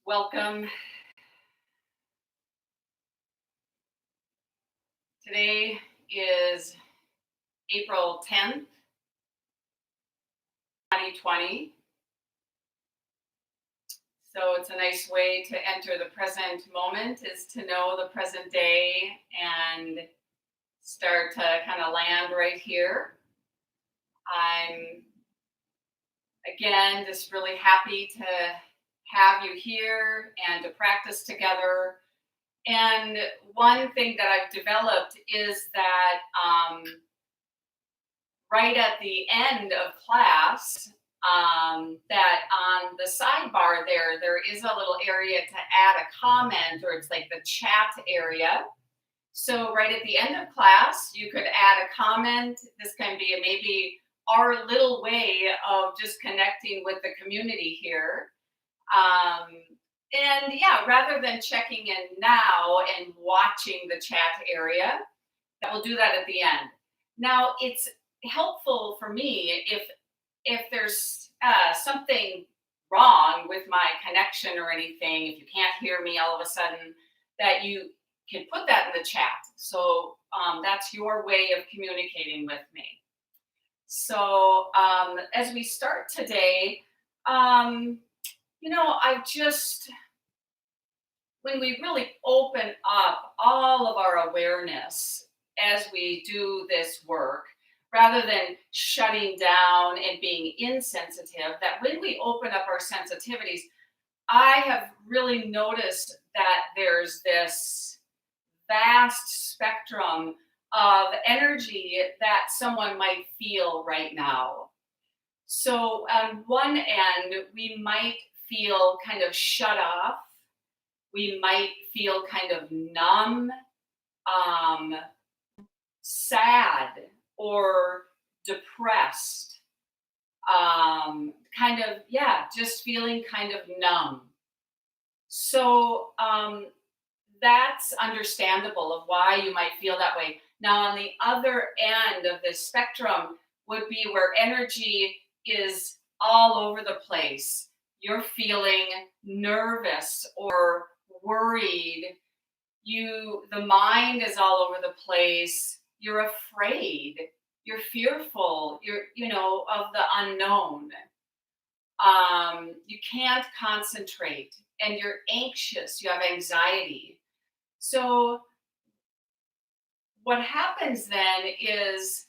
Welcome. Today is April 10th, 2020. So it's a nice way to enter the present moment is to know the present day and start to kind of land right here. I'm again just really happy to have you here and to practice together. And one thing that I've developed is that right at the end of class, that on the sidebar there is a little area to add a comment, or it's like the chat area. So right at the end of class, you could add a comment. This can be maybe our little way of just connecting with the community here. And yeah, rather than checking in now and watching the chat area, that we'll do that at the end. Now, it's helpful for me if there's something wrong with my connection or anything, if you can't hear me all of a sudden, that you can put that in the chat. So that's your way of communicating with me. So as we start today, when we really open up all of our awareness as we do this work, rather than shutting down and being insensitive, that when we open up our sensitivities, I have really noticed that there's this vast spectrum of energy that someone might feel right now. So on one end, we might feel kind of shut off. We might feel kind of numb, sad, or depressed. Just feeling kind of numb. So that's understandable of why you might feel that way. Now, on the other end of the spectrum would be where energy is all over the place. You're feeling nervous or worried. The mind is all over the place. You're afraid. You're fearful. Of the unknown. You can't concentrate, and you're anxious. You have anxiety. So what happens then is,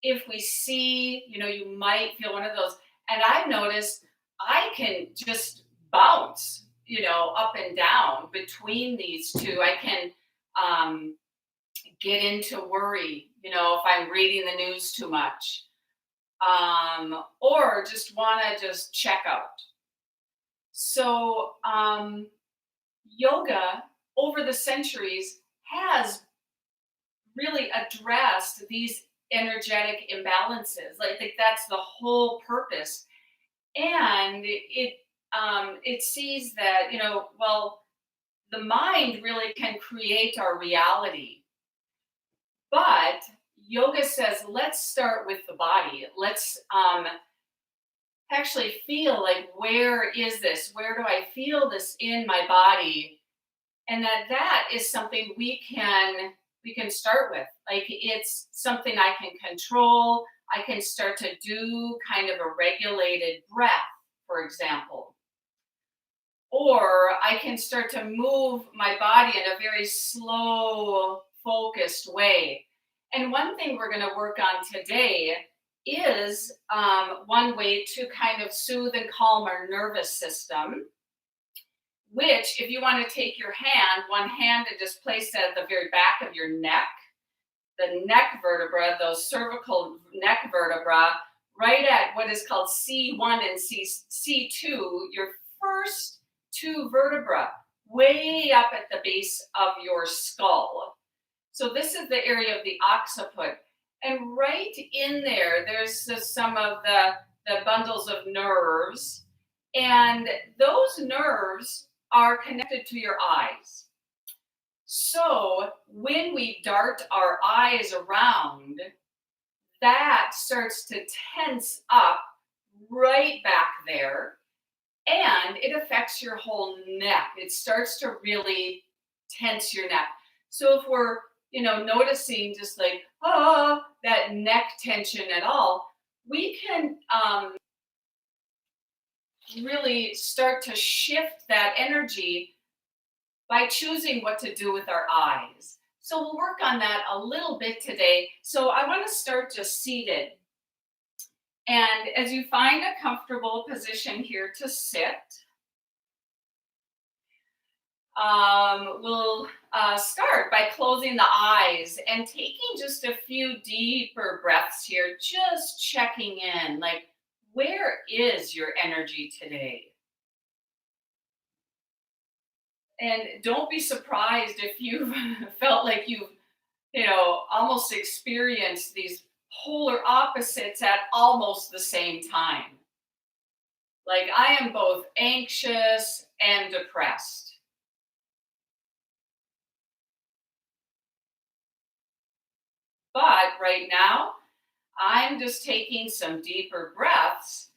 if we see, you might feel one of those, and I've noticed I can just bounce, up and down between these two. I can get into worry, if I'm reading the news too much, or just want to just check out. So yoga over the centuries has really addressed these energetic imbalances. Like that's the whole purpose. And it sees that, the mind really can create our reality. But yoga says, let's start with the body. Let's actually feel like, where is this? Where do I feel this in my body? And that is something we can start with. Like, it's something I can control. I can start to do kind of a regulated breath, for example. Or I can start to move my body in a very slow, focused way. And one thing we're going to work on today is one way to kind of soothe and calm our nervous system, which, if you want to take one hand and just place it at the very back of your neck, the neck vertebra, those cervical neck vertebra, right at what is called C1 and C2, your first two vertebra, way up at the base of your skull. So this is the area of the occiput. And right in there, there's some of the bundles of nerves. And those nerves are connected to your eyes. So when we dart our eyes around, that starts to tense up right back there. and it affects your whole neck. It starts to really tense your neck. So if we're, noticing just like, that neck tension at all, we can really start to shift that energy by choosing what to do with our eyes. So we'll work on that a little bit today. So I want to start just seated. And as you find a comfortable position here to sit, we'll start by closing the eyes and taking just a few deeper breaths here, just checking in, like, where is your energy today? And don't be surprised if you've felt like you've, almost experienced these polar opposites at almost the same time. Like, I am both anxious and depressed. But right now, I'm just taking some deeper breaths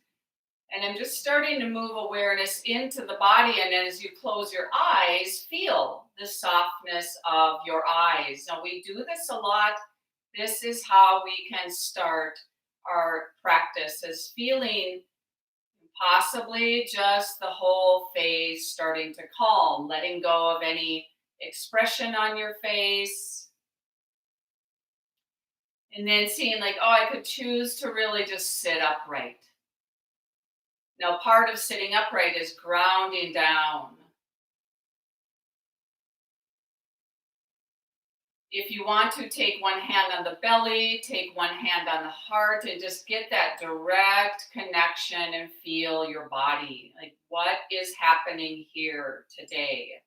and I'm just starting to move awareness into the body. And as you close your eyes, feel the softness of your eyes. Now, we do this a lot. This is how we can start our practice, is feeling possibly just the whole face starting to calm, letting go of any expression on your face. And then seeing like, I could choose to really just sit upright. Now, part of sitting upright is grounding down. If you want to, take one hand on the belly, take one hand on the heart, and just get that direct connection and feel your body. Like, what is happening here today?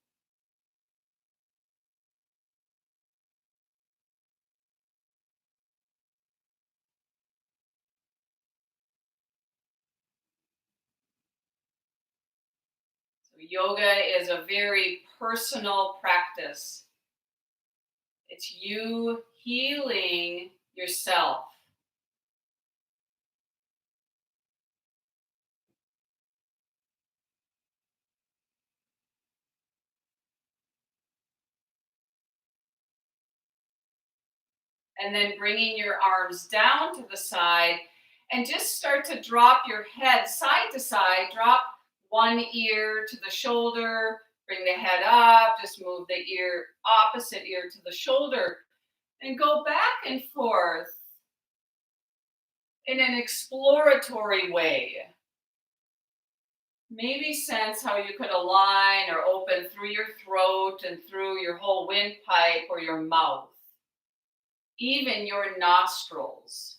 So yoga is a very personal practice. It's you healing yourself. And then bringing your arms down to the side and just start to drop your head side to side. Drop one ear to the shoulder, bring the head up, just move the opposite ear to the shoulder, and go back and forth in an exploratory way. Maybe sense how you could align or open through your throat and through your whole windpipe or your mouth, even your nostrils.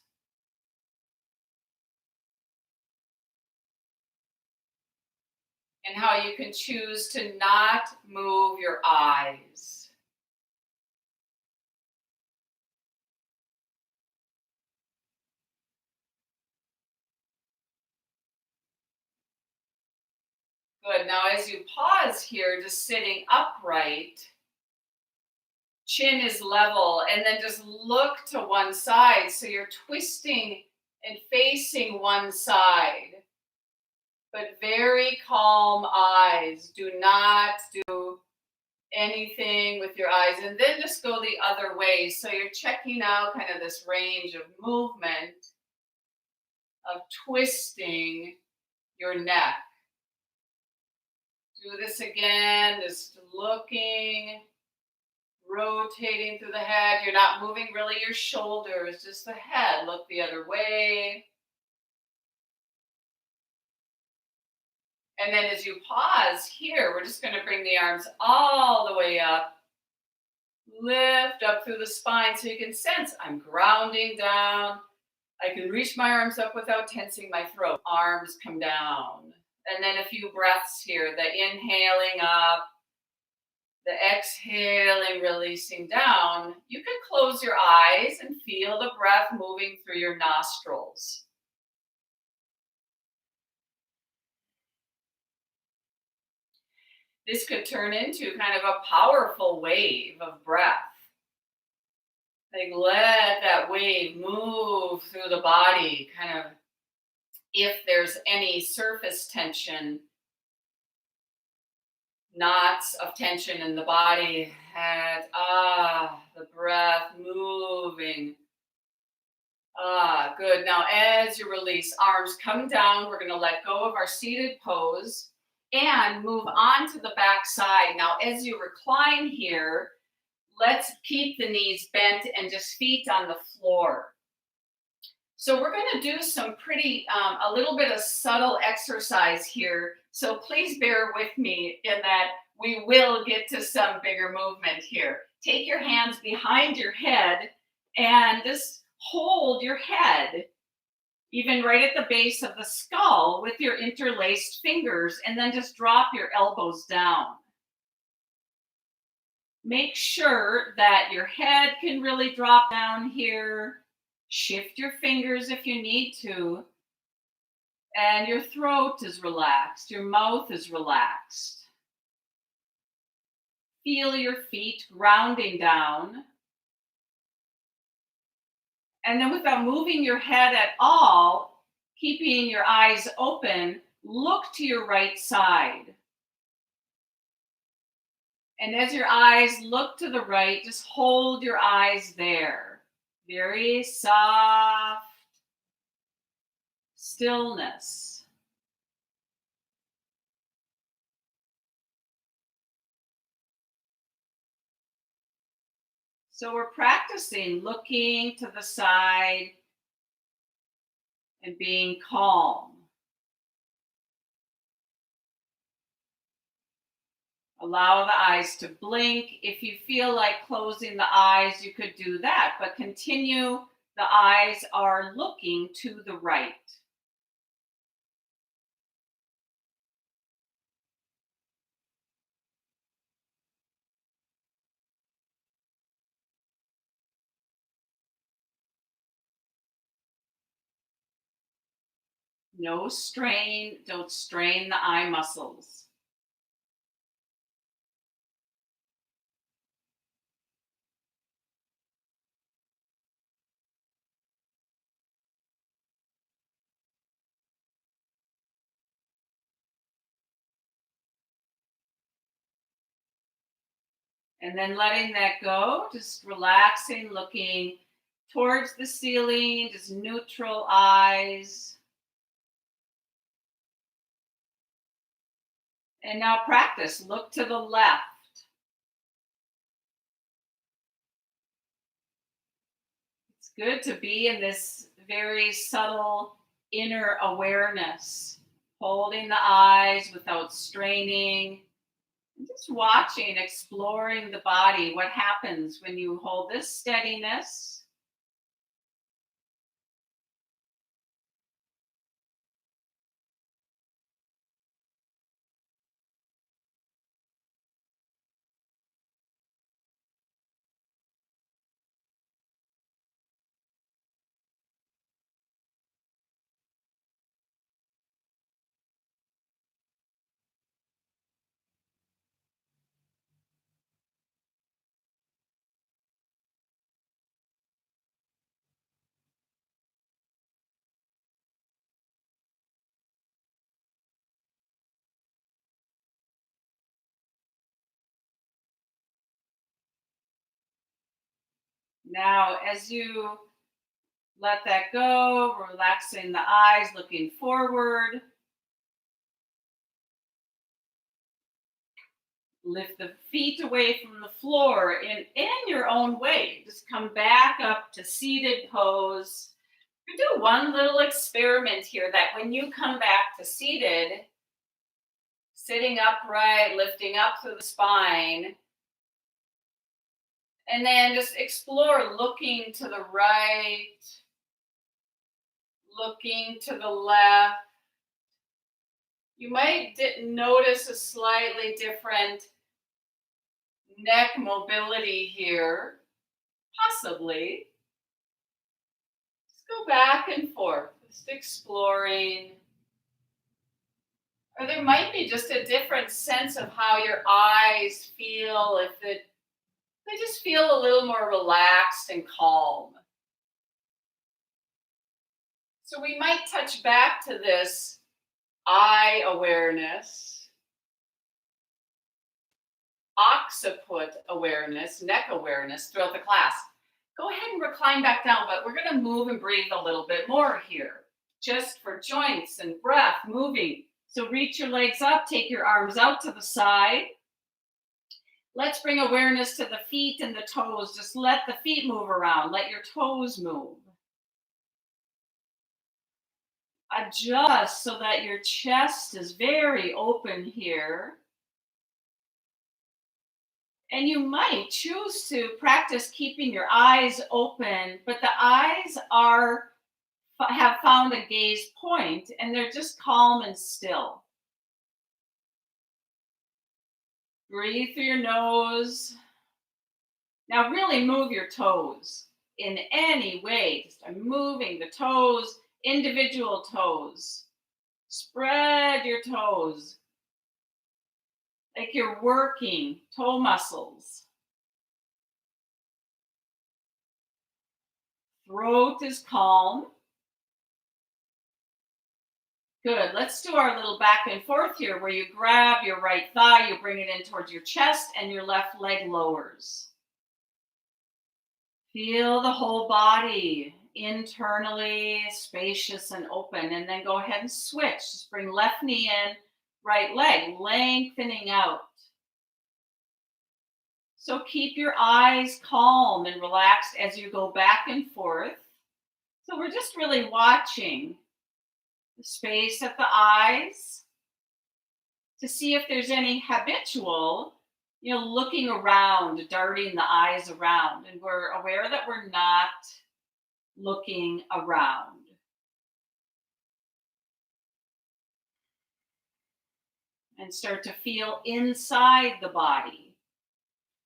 And how you can choose to not move your eyes. Good. Now, as you pause here, just sitting upright, chin is level, and then just look to one side. So you're twisting and facing one side, but very calm eyes. Do not do anything with your eyes, and then just go the other way. So you're checking out kind of this range of movement of twisting your neck. Do this again, just looking, rotating through the head. You're not moving really your shoulders, just the head. Look the other way. And then as you pause here, we're just going to bring the arms all the way up. Lift up through the spine so you can sense I'm grounding down. I can reach my arms up without tensing my throat. Arms come down. And then a few breaths here. The inhaling up, the exhaling, releasing down. You can close your eyes and feel the breath moving through your nostrils. This could turn into kind of a powerful wave of breath. Like, let that wave move through the body, kind of, if there's any surface tension, knots of tension in the body. Head, the breath moving. Good. Now, as you release, arms come down. We're going to let go of our seated pose and move on to the back side. Now, as you recline here, let's keep the knees bent and just feet on the floor. So we're going to do some a little bit of subtle exercise here. So please bear with me in that we will get to some bigger movement here. Take your hands behind your head and just hold your head, even right at the base of the skull with your interlaced fingers, and then just drop your elbows down. Make sure that your head can really drop down here. Shift your fingers if you need to. And your throat is relaxed. Your mouth is relaxed. Feel your feet grounding down. And then without moving your head at all, keeping your eyes open, look to your right side. And as your eyes look to the right, just hold your eyes there. Very soft stillness. So we're practicing looking to the side and being calm. Allow the eyes to blink. If you feel like closing the eyes, you could do that, but continue. The eyes are looking to the right. No strain, don't strain the eye muscles. And then letting that go, just relaxing, looking towards the ceiling, just neutral eyes. And now practice, look to the left. It's good to be in this very subtle inner awareness, holding the eyes without straining, and just watching, exploring the body. What happens when you hold this steadiness? Now, as you let that go, relaxing the eyes, looking forward, lift the feet away from the floor in your own way. Just come back up to seated pose. We do one little experiment here that when you come back to seated, sitting upright, lifting up through the spine, and then just explore looking to the right, looking to the left. You might notice a slightly different neck mobility here, possibly. Just go back and forth, just exploring. Or there might be just a different sense of how your eyes feel, they just feel a little more relaxed and calm. So we might touch back to this eye awareness. occiput awareness, neck awareness throughout the class. Go ahead and recline back down, but we're going to move and breathe a little bit more here, just for joints and breath moving. So reach your legs up, take your arms out to the side. Let's bring awareness to the feet and the toes. Just let the feet move around, let your toes move. Adjust so that your chest is very open here. And you might choose to practice keeping your eyes open, but the eyes have found a gaze point and they're just calm and still. Breathe through your nose. Now really move your toes in any way. Just moving the toes, individual toes. Spread your toes like you're working toe muscles. Throat is calm. Good. Let's do our little back and forth here where you grab your right thigh, you bring it in towards your chest, and your left leg lowers. Feel the whole body internally spacious and open, and then go ahead and switch. Just bring left knee in, right leg lengthening out. So keep your eyes calm and relaxed as you go back and forth. So we're just really watching the space at the eyes to see if there's any habitual, looking around, darting the eyes around. And we're aware that we're not looking around. And start to feel inside the body.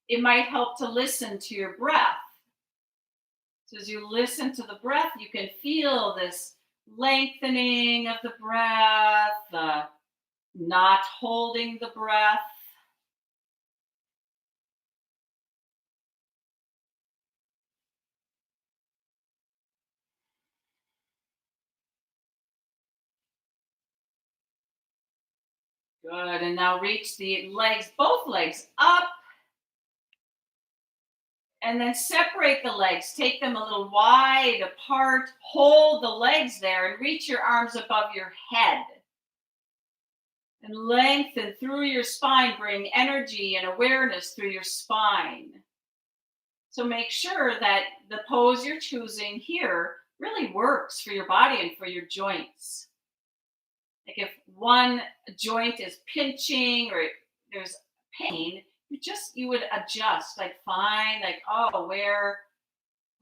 It might help to listen to your breath. So as you listen to the breath, you can feel this lengthening of the breath, not holding the breath. Good, and now reach the legs, both legs up. And then separate the legs, take them a little wide apart, hold the legs there and reach your arms above your head. And lengthen through your spine, bring energy and awareness through your spine. So make sure that the pose you're choosing here really works for your body and for your joints. Like if one joint is pinching or there's pain, you would adjust, like find like, oh, where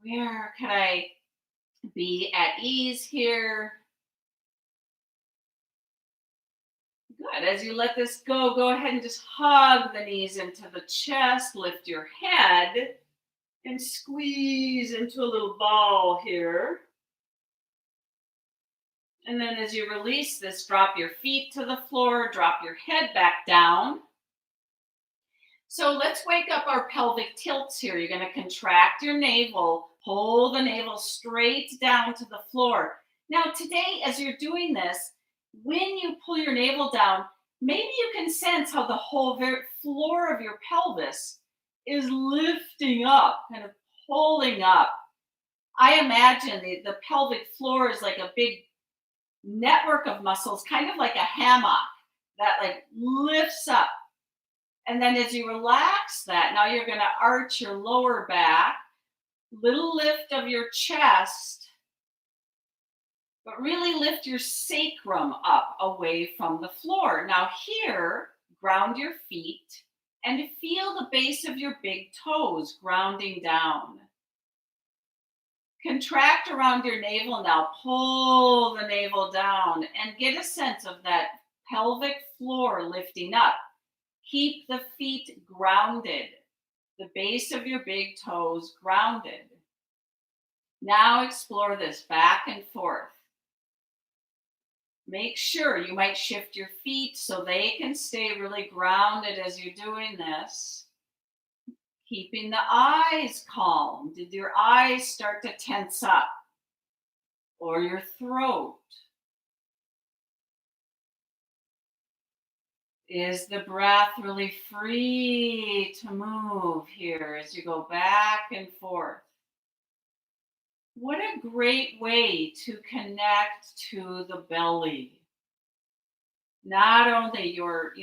can I be at ease here? Good. As you let this go ahead and just hug the knees into the chest, lift your head and squeeze into a little ball here. And then as you release this, drop your feet to the floor, drop your head back down. So let's wake up our pelvic tilts here. You're going to contract your navel, pull the navel straight down to the floor. Now today, as you're doing this, when you pull your navel down, maybe you can sense how the whole floor of your pelvis is lifting up, kind of pulling up. I imagine the pelvic floor is like a big network of muscles, kind of like a hammock that like lifts up. And then as you relax that, now you're going to arch your lower back, little lift of your chest, but really lift your sacrum up away from the floor. Now here, ground your feet and feel the base of your big toes grounding down. Contract around your navel now, pull the navel down and get a sense of that pelvic floor lifting up. Keep the feet grounded, the base of your big toes grounded. Now explore this back and forth. Make sure you might shift your feet so they can stay really grounded as you're doing this. Keeping the eyes calm. Did your eyes start to tense up? Or your throat? Is the breath really free to move here as you go back and forth? What a great way to connect to the belly. Not only your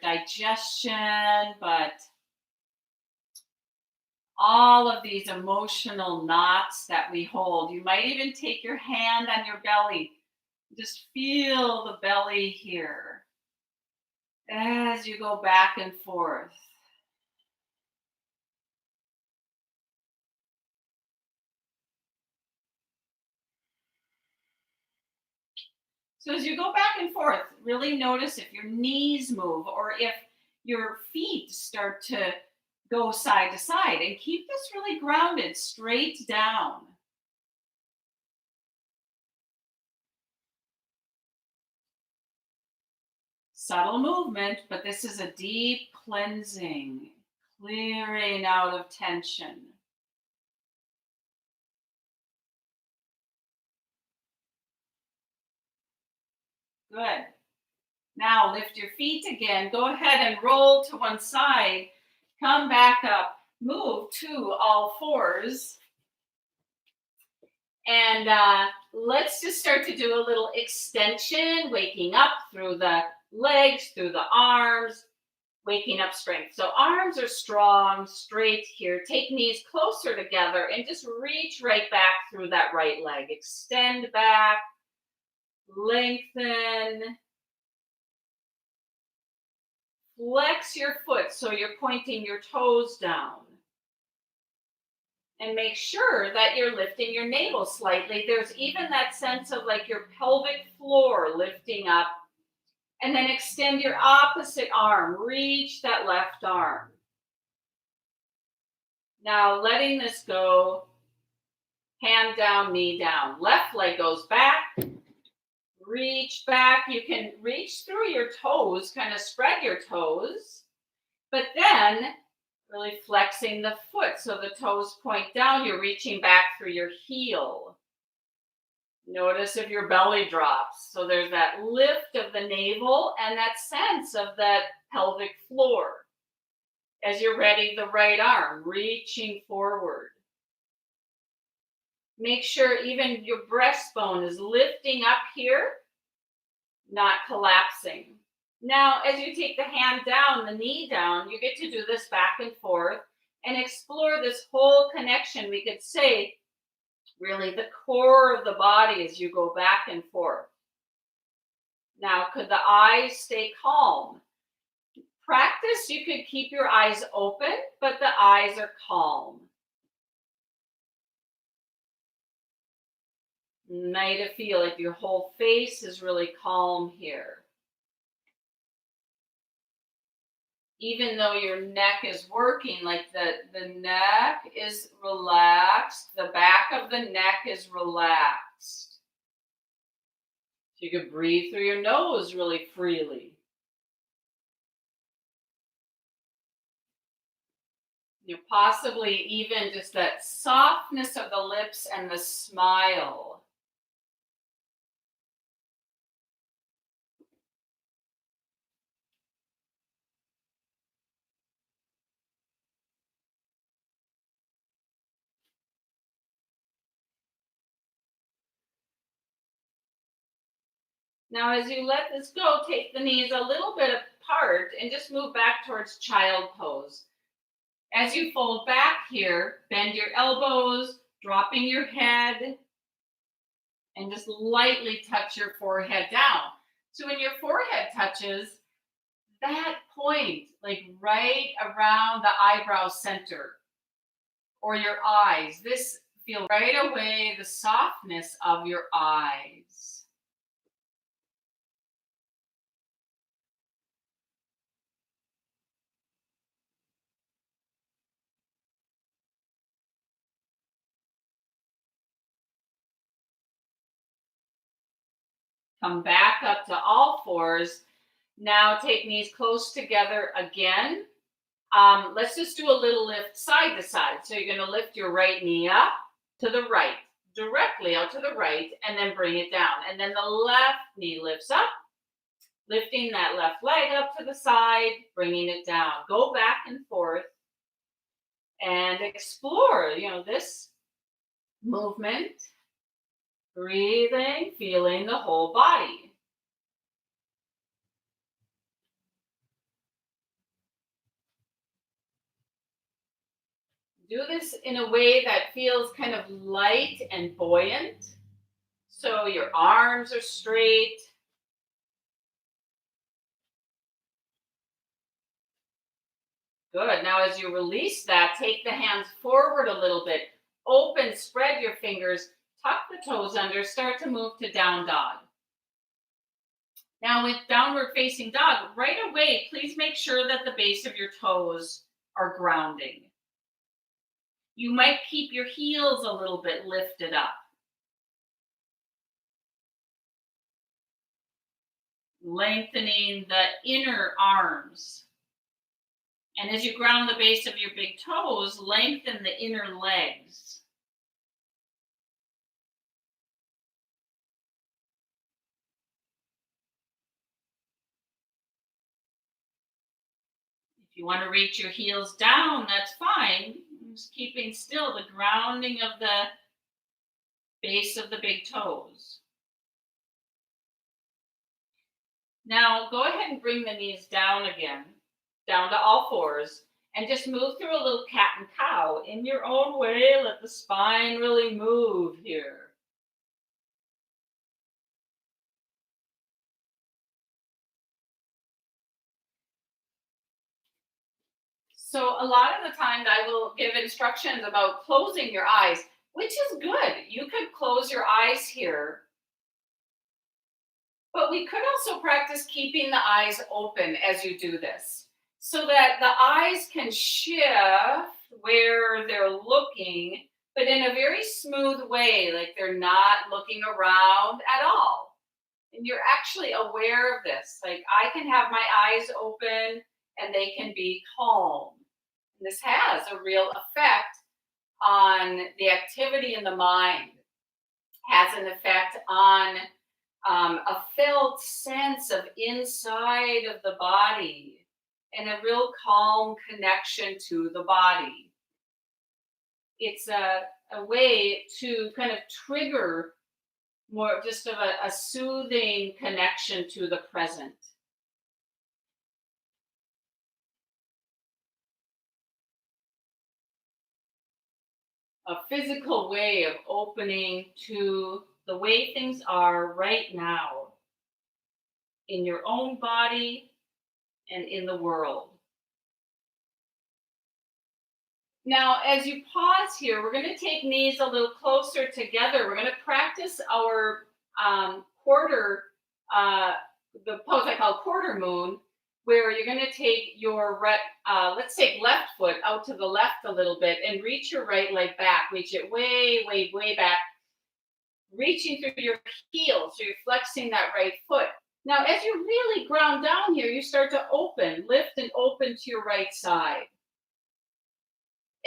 digestion, but all of these emotional knots that we hold. You might even take your hand on your belly. Just feel the belly here as you go back and forth. So as you go back and forth, really notice if your knees move or if your feet start to go side to side, and keep this really grounded, straight down. Subtle movement, but this is a deep cleansing, clearing out of tension. Good. Now lift your feet again. Go ahead and roll to one side. Come back up. Move to all fours. And let's just start to do a little extension, waking up through the legs, through the arms, waking up strength. So arms are strong, straight here. Take knees closer together and just reach right back through that right leg. Extend back, lengthen. Flex your foot so you're pointing your toes down. And make sure that you're lifting your navel slightly. There's even that sense of like your pelvic floor lifting up. And then extend your opposite arm. Reach that left arm. Now letting this go. Hand down, knee down. Left leg goes back. Reach back. You can reach through your toes, kind of spread your toes. But then really flexing the foot so the toes point down. You're reaching back through your heel. Notice if your belly drops. So there's that lift of the navel and that sense of that pelvic floor. As you're ready, the right arm reaching forward. Make sure even your breastbone is lifting up here, not collapsing. Now, as you take the hand down, the knee down, you get to do this back and forth and explore this whole connection. We could say, really, the core of the body as you go back and forth. Now, could the eyes stay calm? Practice, you could keep your eyes open, but the eyes are calm. Might feel like your whole face is really calm here. Even though your neck is working, like the neck is relaxed, the back of the neck is relaxed. So you can breathe through your nose really freely. You possibly even just that softness of the lips and the smile. Now, as you let this go, take the knees a little bit apart and just move back towards child pose. As you fold back here, bend your elbows, dropping your head, and just lightly touch your forehead down. So when your forehead touches, that point, like right around the eyebrow center or your eyes, this feel right away the softness of your eyes. Come back up to all fours. Now take knees close together again. Let's just do a little lift side to side. So you're going to lift your right knee up to the right, directly out to the right, and then bring it down. And then the left knee lifts up, Lifting that left leg up to the side, bringing it down. Go back and forth and explore, this movement. Breathing, feeling the whole body. Do this in a way that feels kind of light and buoyant. So your arms are straight. Good. Now, as you release that, take the hands forward a little bit. Open, spread your fingers, tuck the toes under, start to move to down dog. Now, with downward facing dog, right away, please make sure that the base of your toes are grounding. You might keep your heels a little bit lifted up. Lengthening the inner arms. And as you ground the base of your big toes, lengthen the inner legs. If you want to reach your heels down, that's fine. Just keeping still the grounding of the base of the big toes. Now, go ahead and bring the knees down again, down to all fours, and just move through a little cat and cow in your own way. Let the spine really move here. So a lot of the time I will give instructions about closing your eyes, which is good. You could close your eyes here, but we could also practice keeping the eyes open as you do this so that the eyes can shift where they're looking, but in a very smooth way, like they're not looking around at all. And you're actually aware of this. Like I can have my eyes open and they can be calm. This has a real effect on the activity in the mind, has an effect on a felt sense of inside of the body and a real calm connection to the body. It's a way to kind of trigger more just of a soothing connection to the present. A physical way of opening to the way things are right now in your own body and in the world. Now, as you pause here, we're going to take knees a little closer together. We're going to practice our quarter, the pose I call quarter moon, where you're going to take your let's take left foot out to the left a little bit and reach your right leg back. Reach it way, way, way back, reaching through your heels. So you're flexing that right foot. Now, as you really ground down here, you start to open, lift and open to your right side.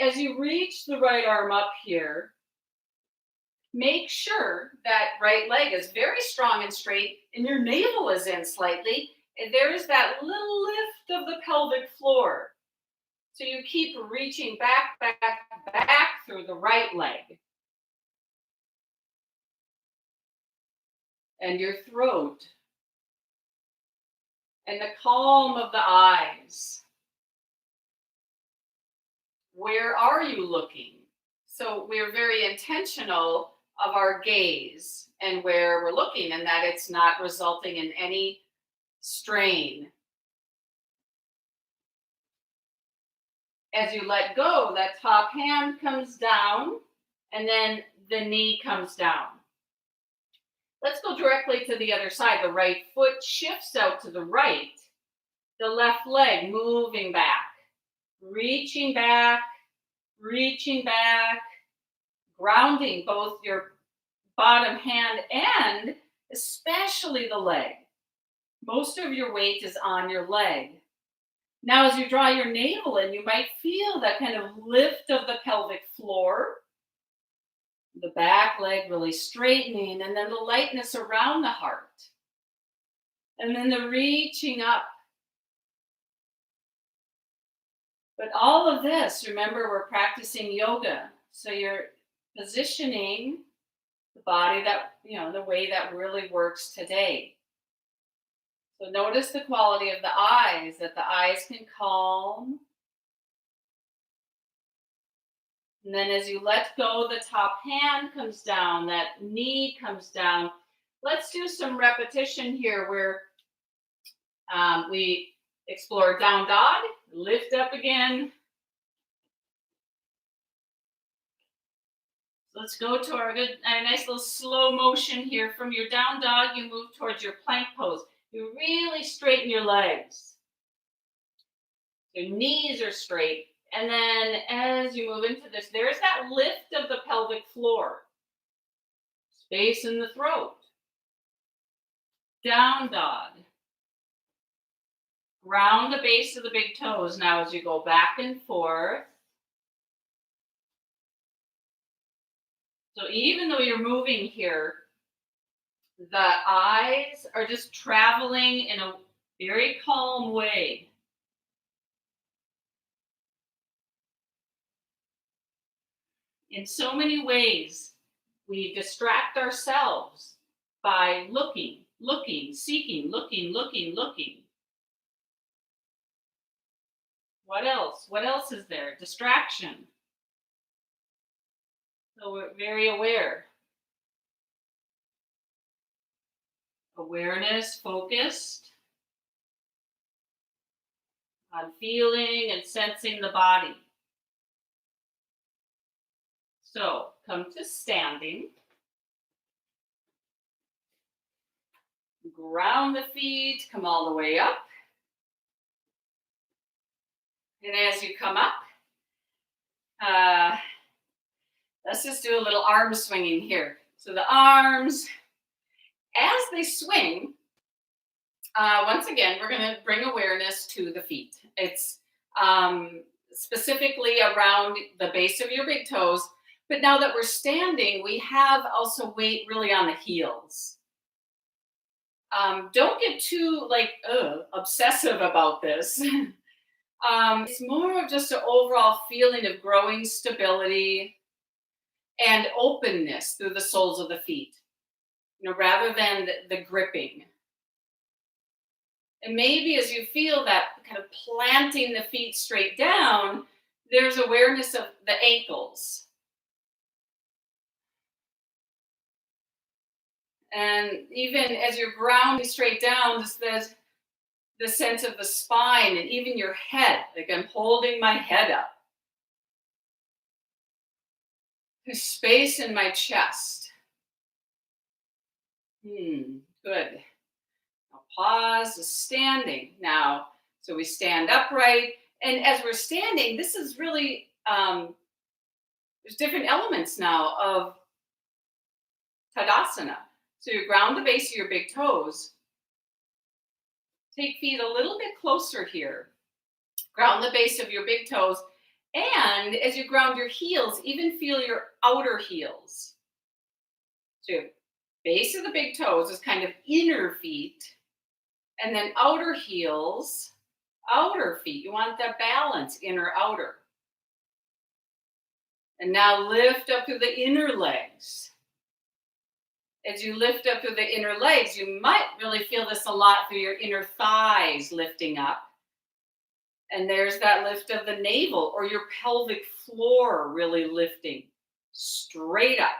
As you reach the right arm up here, make sure that right leg is very strong and straight and your navel is in slightly. And there's that little lift of the pelvic floor. So you keep reaching back, back, back through the right leg. And your throat. And the calm of the eyes. Where are you looking? So we're very intentional of our gaze and where we're looking, and that it's not resulting in any strain. As you let go, that top hand comes down and then the knee comes down. Let's go directly to the other side. The right foot shifts out to the right. The left leg moving back, reaching back, grounding both your bottom hand and especially the leg. Most of your weight is on your leg. Now, as you draw your navel in, you might feel that kind of lift of the pelvic floor, the back leg really straightening, and then the lightness around the heart. And then the reaching up. But all of this, remember, we're practicing yoga. So you're positioning the body that, the way that really works today. So notice the quality of the eyes, that the eyes can calm. And then as you let go, the top hand comes down, that knee comes down. Let's do some repetition here where we explore down dog, lift up again. Let's go to our nice little slow motion here. From your down dog, you move towards your plank pose. You really straighten your legs. Your knees are straight. And then as you move into this, there's that lift of the pelvic floor. Space in the throat. Down dog. Ground the base of the big toes now as you go back and forth. So even though you're moving here, the eyes are just traveling in a very calm way. In so many ways, we distract ourselves by looking, seeking, looking. What else? What else is there? Distraction. So we're very aware. Awareness, focused on feeling and sensing the body. So come to standing. Ground the feet, come all the way up. And as you come up, let's just do a little arm swinging here. So the arms, as they swing, once again, we're going to bring awareness to the feet. It's specifically around the base of your big toes. But now that we're standing, we have also weight really on the heels. Don't get too obsessive about this. It's more of just an overall feeling of growing stability and openness through the soles of the feet, rather than the gripping. And maybe as you feel that kind of planting the feet straight down, there's awareness of the ankles. And even as you're grounding straight down, just the sense of the spine and even your head, like I'm holding my head up. There's space in my chest. Good. Now pause, standing. Now, so we stand upright. And as we're standing, this is really, there's different elements now of Tadasana. So you ground the base of your big toes. Take feet a little bit closer here. Ground the base of your big toes. And as you ground your heels, even feel your outer heels. So your base of the big toes is kind of inner feet. And then outer heels, outer feet. You want that balance, inner, outer. And now lift up to the inner legs. As you lift up through the inner legs, you might really feel this a lot through your inner thighs lifting up. And there's that lift of the navel or your pelvic floor really lifting straight up.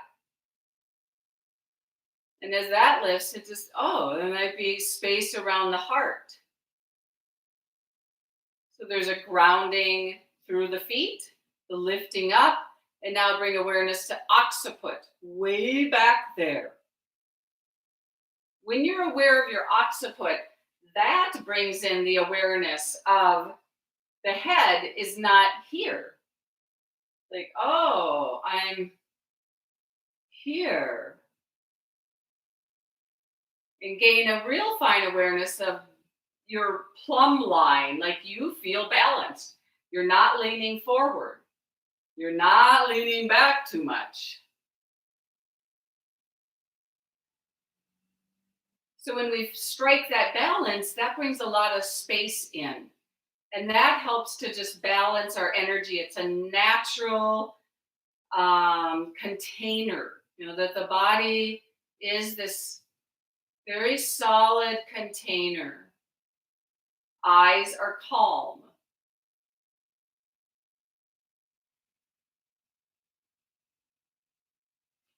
And as that lifts, it just, there might be space around the heart. So there's a grounding through the feet, the lifting up, and now bring awareness to occiput, way back there. When you're aware of your occiput, that brings in the awareness of the head is not here. Like, I'm here. And gain a real fine awareness of your plumb line, like you feel balanced. You're not leaning forward. You're not leaning back too much. So when we strike that balance, that brings a lot of space in. And that helps to just balance our energy. It's a natural container, that the body is this very solid container. Eyes are calm.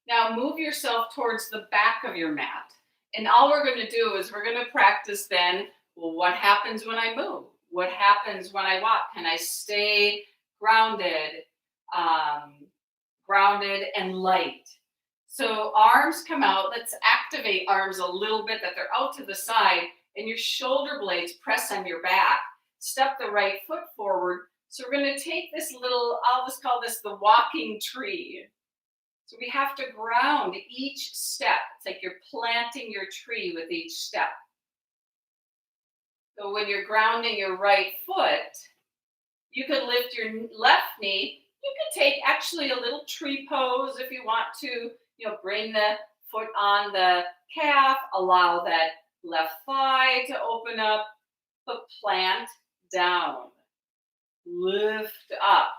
Now move yourself towards the back of your mat. And all we're going to do is we're going to practice then, well, what happens when I move? What happens when I walk? Can I stay grounded, grounded and light? So arms come out. Let's activate arms a little bit, that they're out to the side, and your shoulder blades press on your back. Step the right foot forward. So we're going to take this little, I'll just call this the walking tree. So we have to ground each step. It's like you're planting your tree with each step. So when you're grounding your right foot, you could lift your left knee. You can take actually a little tree pose if you want to, bring the foot on the calf, allow that left thigh to open up, but plant down, lift up.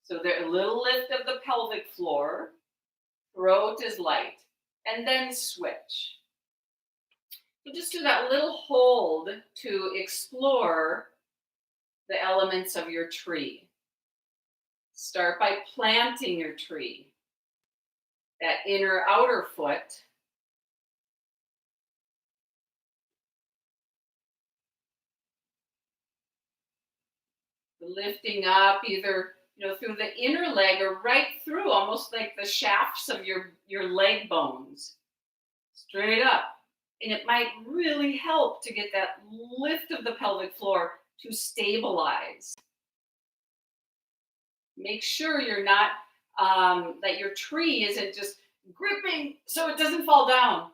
So there's a little lift of the pelvic floor, throat is light, and then switch. You'll just do that little hold to explore the elements of your tree. Start by planting your tree, that inner outer foot. Lifting up either through the inner leg or right through, almost like the shafts of your leg bones, straight up. And it might really help to get that lift of the pelvic floor to stabilize. Make sure you're not, that your tree isn't just gripping so it doesn't fall down.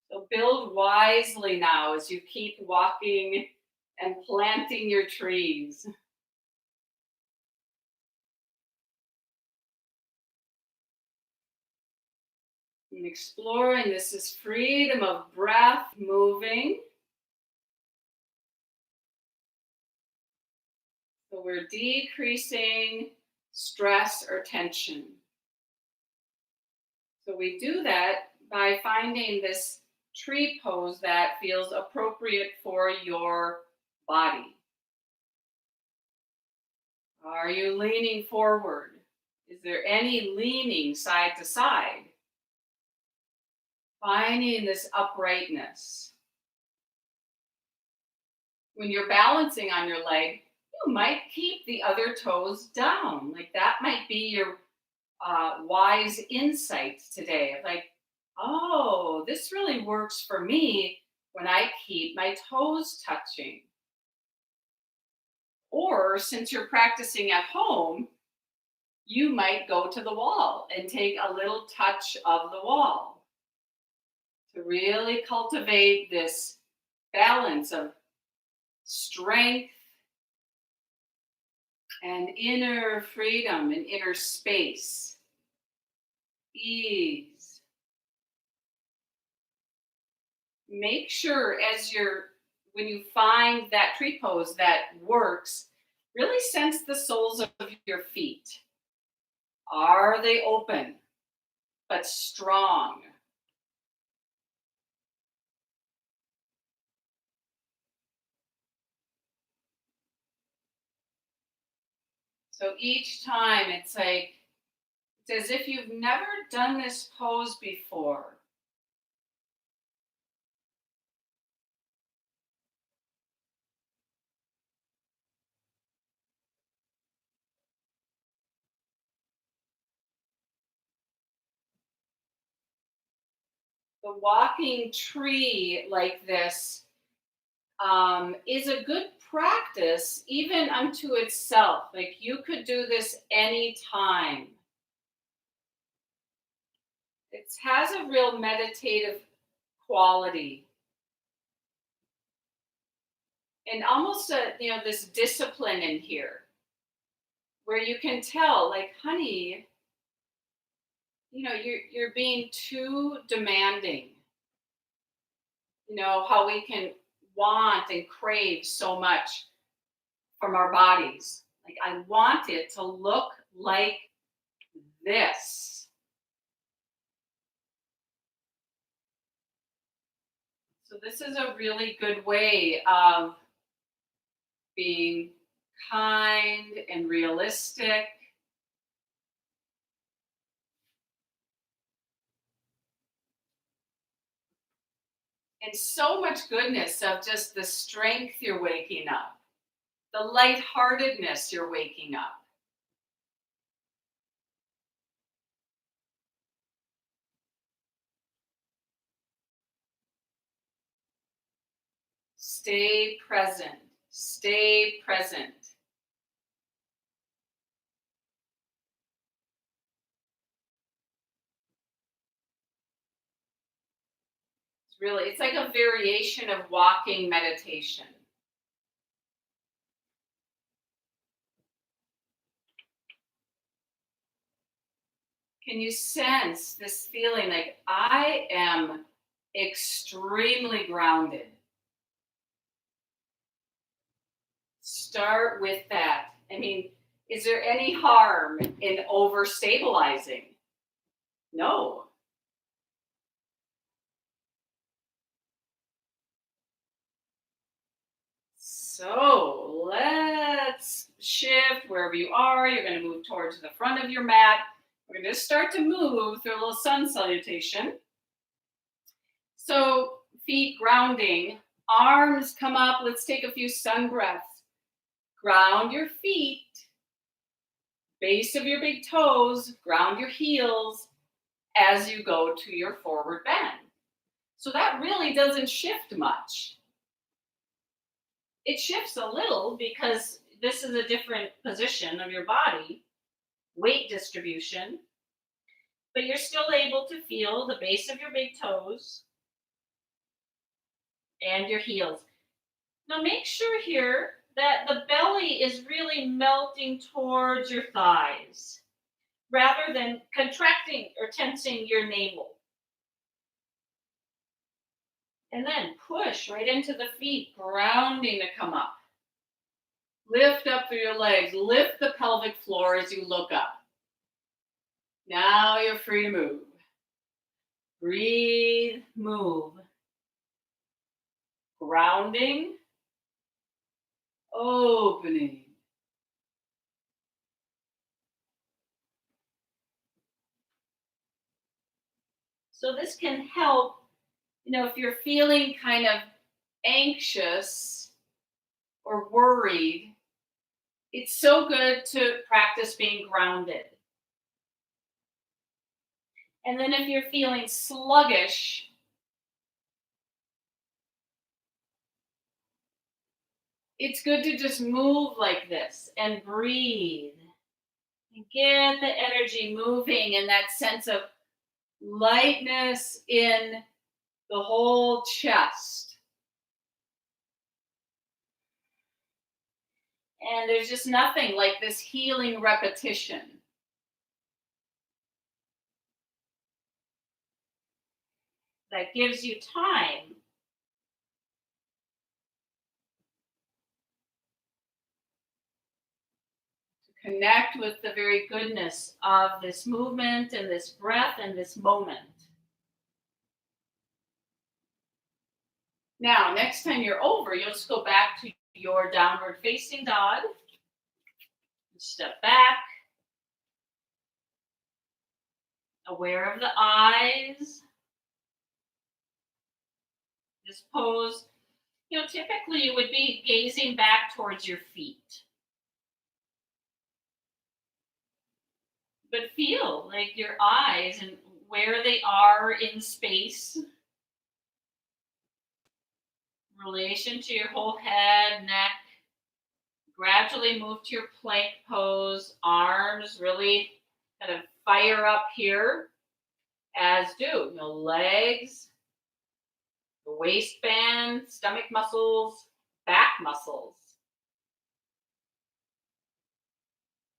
So build wisely now as you keep walking and planting your trees. And exploring, this is freedom of breath moving. So we're decreasing stress or tension. So we do that by finding this tree pose that feels appropriate for your body. Are you leaning forward? Is there any leaning side to side? Finding this uprightness. When you're balancing on your leg, you might keep the other toes down. Like that might be your wise insight today. Like, oh, this really works for me when I keep my toes touching. Or since you're practicing at home, you might go to the wall and take a little touch of the wall to really cultivate this balance of strength and inner freedom and inner space, ease. Make sure when you find that tree pose that works, really sense the soles of your feet. Are they open but strong? So each time it's as if you've never done this pose before. The walking tree like this is a good practice even unto itself. Like you could do this anytime. It has a real meditative quality. And almost this discipline in here where you can tell, like, honey, you're being too demanding. how we can want and crave so much from our bodies. Like, I want it to look like this. So this is a really good way of being kind and realistic. And so much goodness of just the strength you're waking up, the lightheartedness you're waking up. Stay present. Stay present. It's like a variation of walking meditation. Can you sense this feeling like I am extremely grounded? Start with that. I mean, is there any harm in over stabilizing? No. So let's shift wherever you are. You're going to move towards the front of your mat. We're going to start to move through a little sun salutation. So feet grounding, arms come up. Let's take a few sun breaths. Ground your feet, base of your big toes, ground your heels as you go to your forward bend. So that really doesn't shift much. It shifts a little because this is a different position of your body, weight distribution, but you're still able to feel the base of your big toes and your heels. Now make sure here that the belly is really melting towards your thighs rather than contracting or tensing your navel. And then push right into the feet, grounding to come up. Lift up through your legs. Lift the pelvic floor as you look up. Now you're free to move. Breathe, move. Grounding, opening. So this can help, if you're feeling kind of anxious or worried, it's so good to practice being grounded. And then if you're feeling sluggish, it's good to just move like this and breathe. And get the energy moving and that sense of lightness in the whole chest. And there's just nothing like this healing repetition. That gives you time to connect with the very goodness of this movement and this breath and this moment. Now, next time you're over, you'll just go back to your downward facing dog. Step back. Aware of the eyes. This pose, typically you would be gazing back towards your feet. But feel like your eyes and where they are in space. Relation to your whole head, neck. Gradually move to your plank pose. Arms really kind of fire up here, as do the legs, the waistband, stomach muscles, back muscles.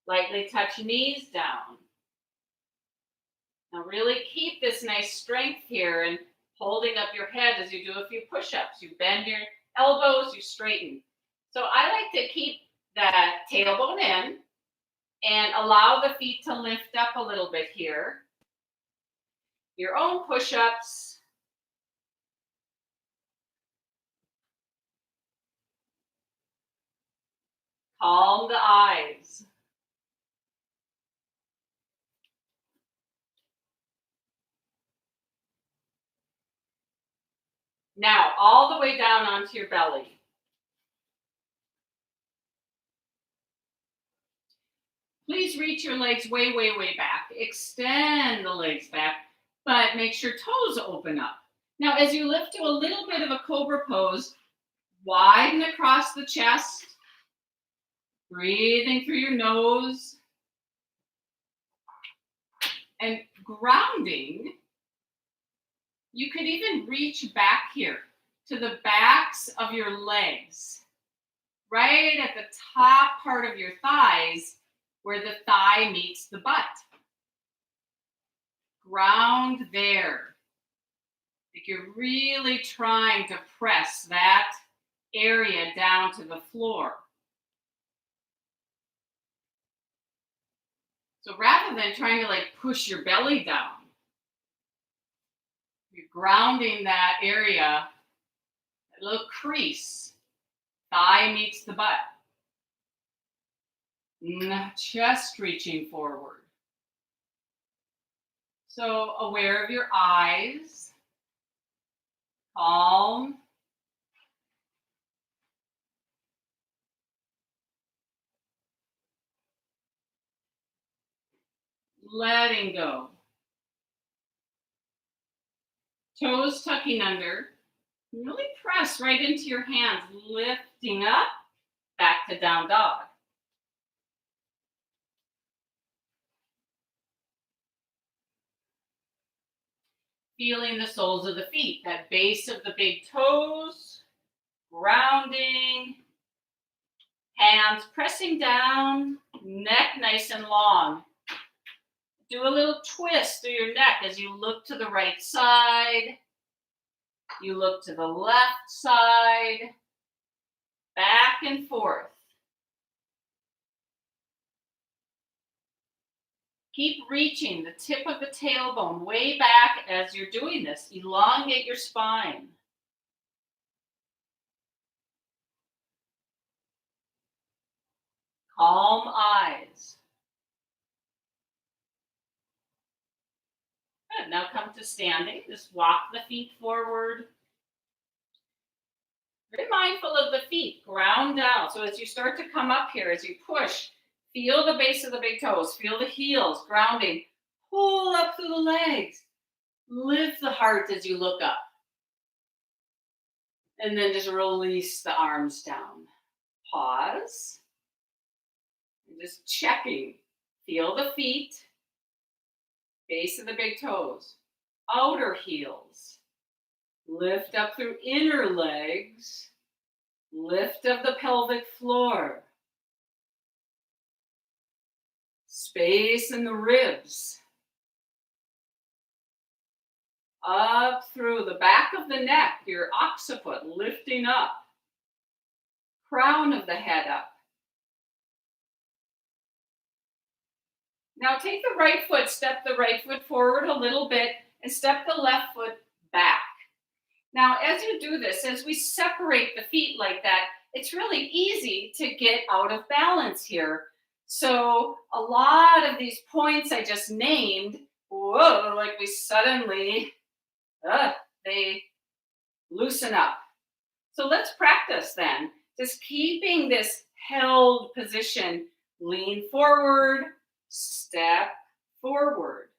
Lightly touch knees down. Now really keep this nice strength here and Holding up your head as you do a few push-ups. You bend your elbows, you straighten. So I like to keep that tailbone in and allow the feet to lift up a little bit here. Your own push-ups. Calm the eyes. Now, all the way down onto your belly. Please reach your legs way, way, way back. Extend the legs back, but make sure toes open up. Now, as you lift to a little bit of a cobra pose, widen across the chest, breathing through your nose, and grounding. You could even reach back here to the backs of your legs, right at the top part of your thighs where the thigh meets the butt. Ground there. Like you're really trying to press that area down to the floor. So rather than trying to like push your belly down, you're grounding that area, that little crease. Thigh meets the butt. Chest reaching forward. So aware of your eyes. Calm. Letting go. Toes tucking under. Really press right into your hands, lifting up, back to down dog. Feeling the soles of the feet, that base of the big toes, grounding, hands pressing down, neck nice and long. Do a little twist through your neck as you look to the right side. You look to the left side, back and forth. Keep reaching the tip of the tailbone way back as you're doing this. Elongate your spine. Calm eyes. Good. Now come to standing. Just walk the feet forward. Very mindful of the feet. Ground down. So as you start to come up here, as you push, feel the base of the big toes. Feel the heels grounding. Pull up through the legs. Lift the heart as you look up. And then just release the arms down. Pause. And just checking. Feel the feet. Base of the big toes. Outer heels. Lift up through inner legs. Lift of the pelvic floor. Space in the ribs. Up through the back of the neck, your occiput lifting up. Crown of the head up. Now take the right foot, step the right foot forward a little bit, and step the left foot back. Now, as you do this, as we separate the feet like that, it's really easy to get out of balance here. So a lot of these points I just named, whoa, like we suddenly, they loosen up. So let's practice then. Just keeping this held position, lean forward, step forward.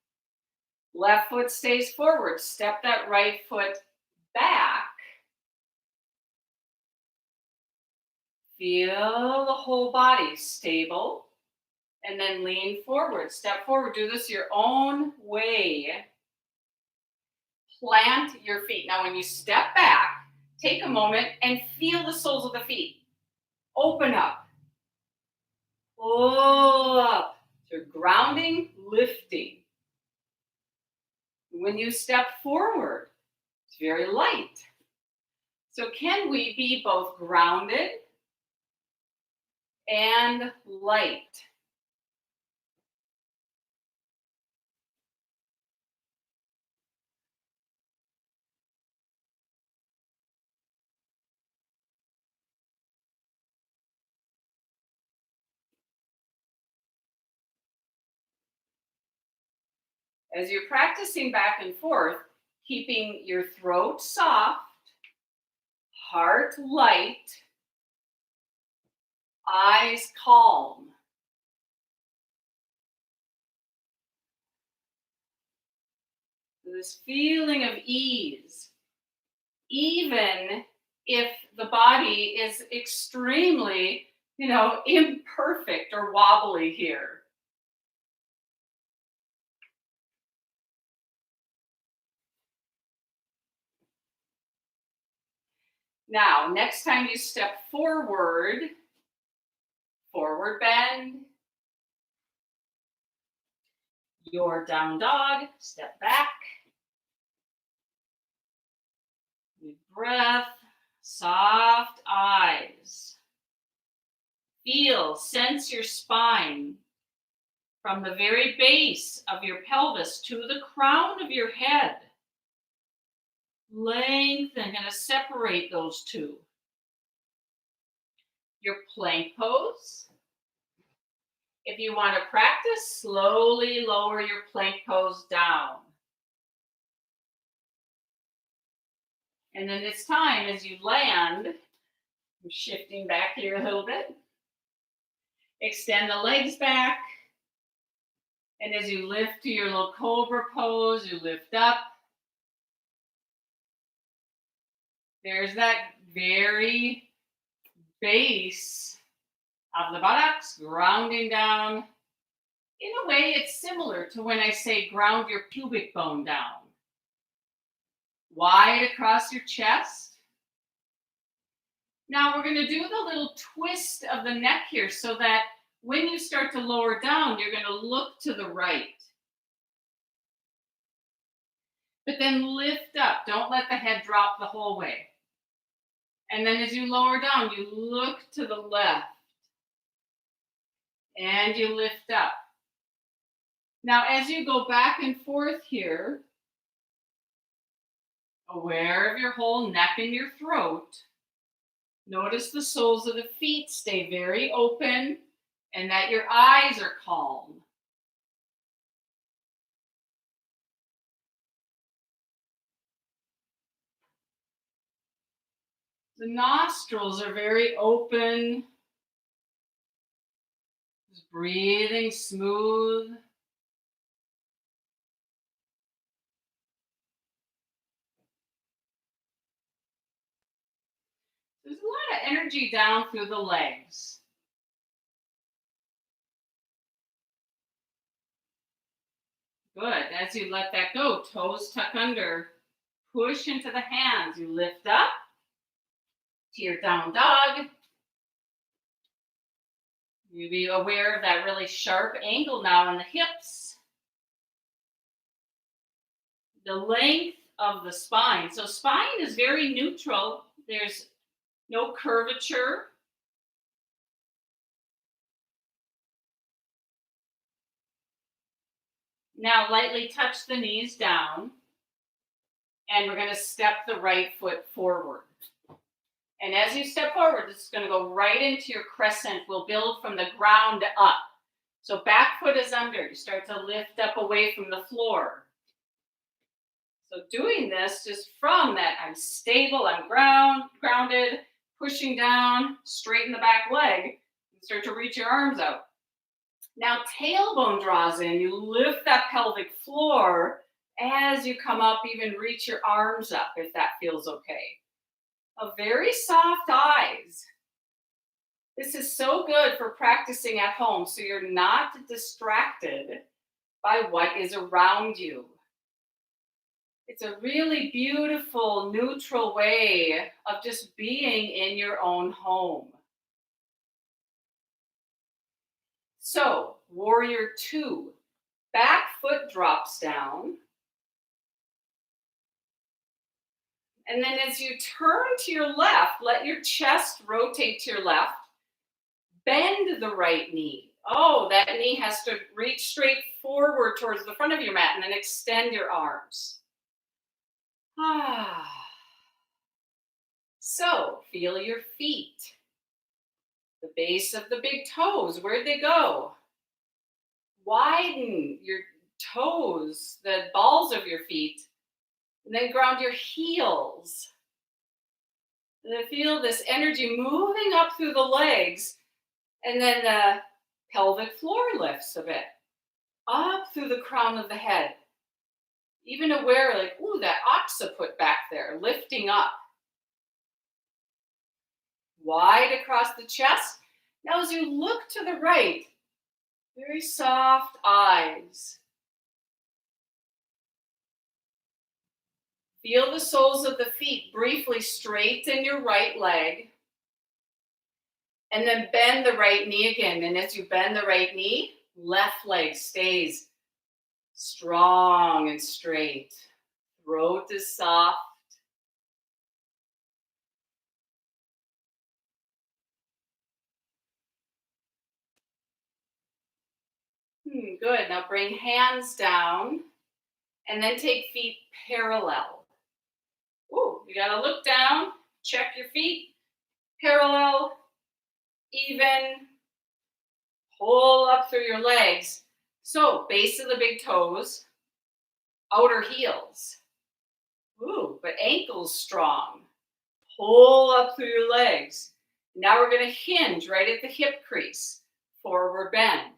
Left foot stays forward. Step that right foot back. Feel the whole body stable. And then lean forward. Step forward. Do this your own way. Plant your feet. Now when you step back, take a moment and feel the soles of the feet. Open up. Pull up. So you're grounding, lifting. When you step forward, very light. So can we be both grounded and light? As you're practicing back and forth, keeping your throat soft, heart light, eyes calm. This feeling of ease, even if the body is extremely, imperfect or wobbly here. Now, next time you step forward, forward bend, your down dog, step back, deep breath, soft eyes. Feel, sense your spine from the very base of your pelvis to the crown of your head. Lengthen, going to separate those two. Your plank pose. If you want to practice, slowly lower your plank pose down. And then this time, as you land, I'm shifting back here a little bit. Extend the legs back. And as you lift to your little cobra pose, you lift up. There's that very base of the buttocks, grounding down. In a way, it's similar to when I say ground your pubic bone down. Wide across your chest. Now we're going to do the little twist of the neck here so that when you start to lower down, you're going to look to the right. But then lift up. Don't let the head drop the whole way. And then as you lower down, you look to the left. And you lift up. Now, as you go back and forth here, aware of your whole neck and your throat, notice the soles of the feet stay very open and that your eyes are calm. The nostrils are very open. Just breathing smooth. There's a lot of energy down through the legs. Good. As you let that go, toes tuck under. Push into the hands. You lift up to your down dog. You be aware of that really sharp angle now in the hips. The length of the spine. So spine is very neutral. There's no curvature. Now lightly touch the knees down. And we're going to step the right foot forward. And as you step forward, this is going to go right into your crescent. We'll build from the ground up. So back foot is under. You start to lift up away from the floor. So doing this just from that, I'm stable, I'm grounded, pushing down, straighten the back leg, and start to reach your arms out. Now tailbone draws in. You lift that pelvic floor. As you come up, even reach your arms up if that feels okay. A very soft eyes. This is so good for practicing at home so you're not distracted by what is around you. It's a really beautiful, neutral way of just being in your own home. So, warrior 2. Back foot drops down. And then as you turn to your left, let your chest rotate to your left. Bend the right knee. Oh, that knee has to reach straight forward towards the front of your mat and then extend your arms. Ah. So feel your feet, the base of the big toes. Where'd they go? Widen your toes, the balls of your feet, and then ground your heels. And then feel this energy moving up through the legs, and then the pelvic floor lifts a bit, up through the crown of the head. Even aware, like, ooh, that occiput back there, lifting up. Wide across the chest. Now as you look to the right, very soft eyes. Feel the soles of the feet briefly straighten your right leg. And then bend the right knee again. And as you bend the right knee, left leg stays strong and straight. Throat is soft. Good. Now bring hands down and then take feet parallel. Ooh, you got to look down, check your feet, parallel, even, pull up through your legs. So base of the big toes, outer heels. Ooh, but ankles strong. Pull up through your legs. Now we're going to hinge right at the hip crease. Forward bend.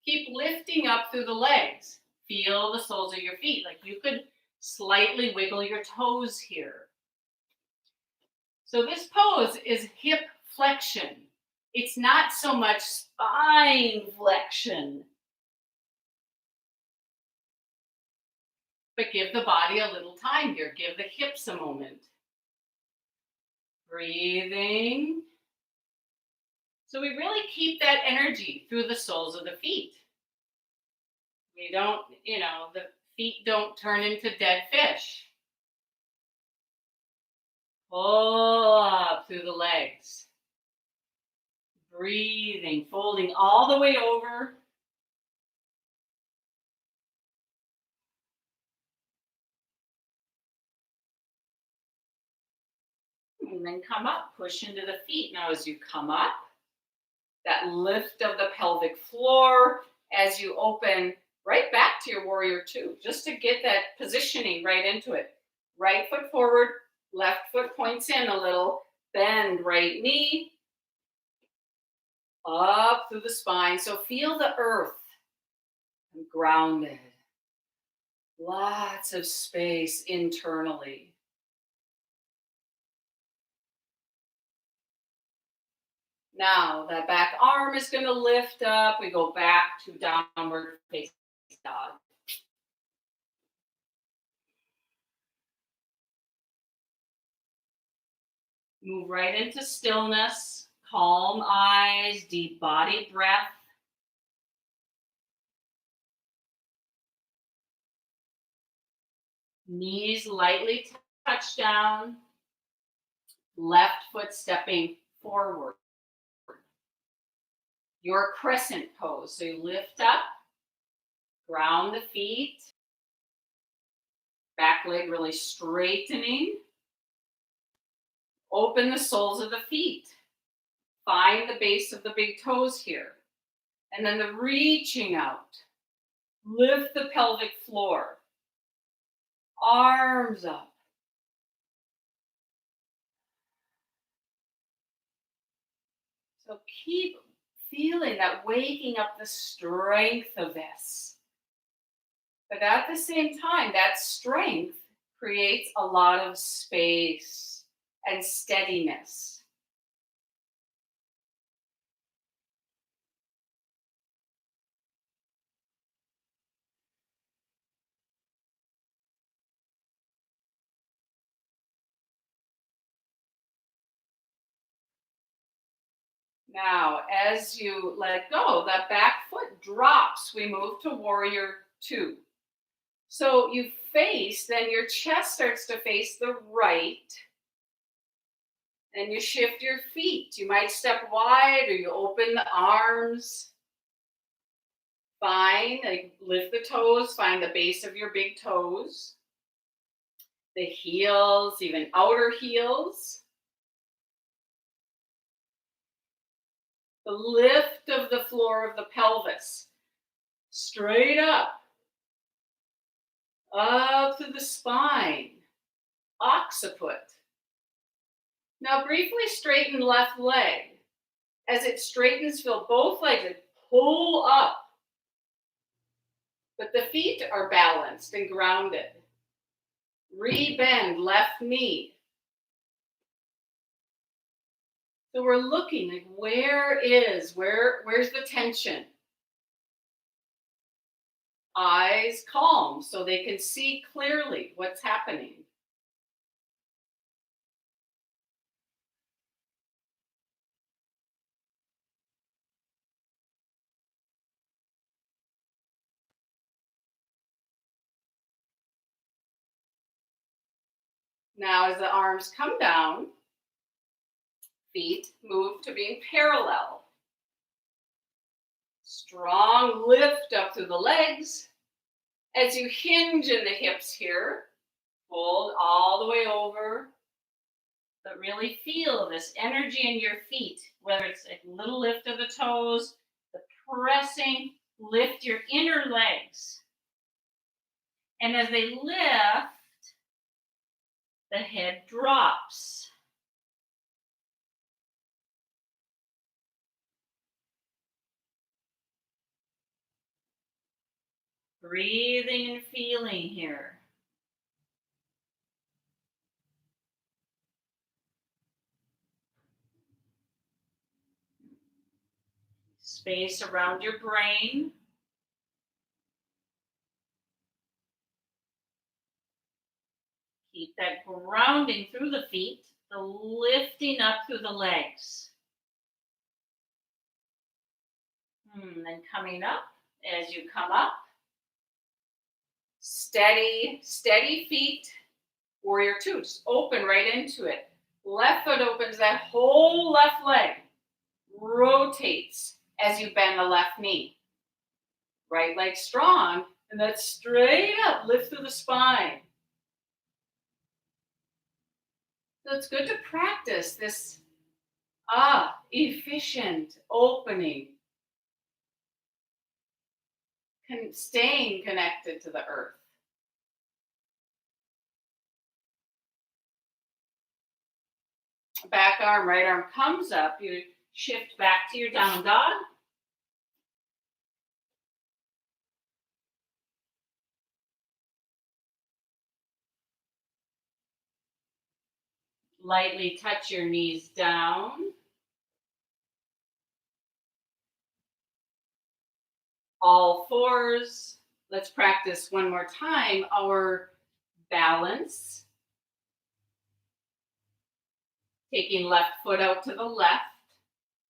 Keep lifting up through the legs. Feel the soles of your feet. Like you could slightly wiggle your toes here. So this pose is hip flexion. It's not so much spine flexion. But give the body a little time here. Give the hips a moment. Breathing. So we really keep that energy through the soles of the feet. We don't, the feet don't turn into dead fish. Pull up through the legs. Breathing, folding all the way over. And then come up, push into the feet. Now as you come up, that lift of the pelvic floor as you open right back to your warrior two, just to get that positioning right into it. Right foot forward, left foot points in a little, bend right knee, up through the spine. So feel the earth. I'm grounded. Lots of space internally. Now that back arm is going to lift up. We go back to downward facing dog. Move right into stillness, calm eyes, deep body breath. Knees lightly touch down, left foot stepping forward. Your crescent pose. So you lift up, ground the feet, back leg really straightening. Open the soles of the feet. Find the base of the big toes here. And then the reaching out. Lift the pelvic floor. Arms up. So keep feeling that, waking up the strength of this. But at the same time, that strength creates a lot of space and steadiness. Now, as you let go, that back foot drops. We move to warrior two. So you face, then your chest starts to face the right, and you shift your feet. You might step wide or you open the arms. Fine, like lift the toes, find the base of your big toes, the heels, even outer heels. The lift of the floor of the pelvis, straight up to the spine, occiput. Now briefly straighten left leg. As it straightens, feel both legs pull up, but the feet are balanced and grounded. Rebend left knee. So we're looking like where's the tension? Eyes calm so they can see clearly what's happening. Now as the arms come down, feet move to being parallel. Strong lift up through the legs. As you hinge in the hips here, fold all the way over. But really feel this energy in your feet, whether it's a little lift of the toes, the pressing, lift your inner legs. And as they lift, the head drops. Breathing and feeling here. Space around your brain. Keep that grounding through the feet, the lifting up through the legs. Then coming up, as you come up, steady feet, warrior two, just open right into it. Left foot opens, that whole left leg rotates as you bend the left knee. Right leg strong, and that's straight up, lift through the spine. So it's good to practice this efficient opening, staying connected to the earth. Back arm, right arm comes up. You shift back to your down dog. Lightly touch your knees down. All fours. Let's practice one more time our balance. Taking left foot out to the left.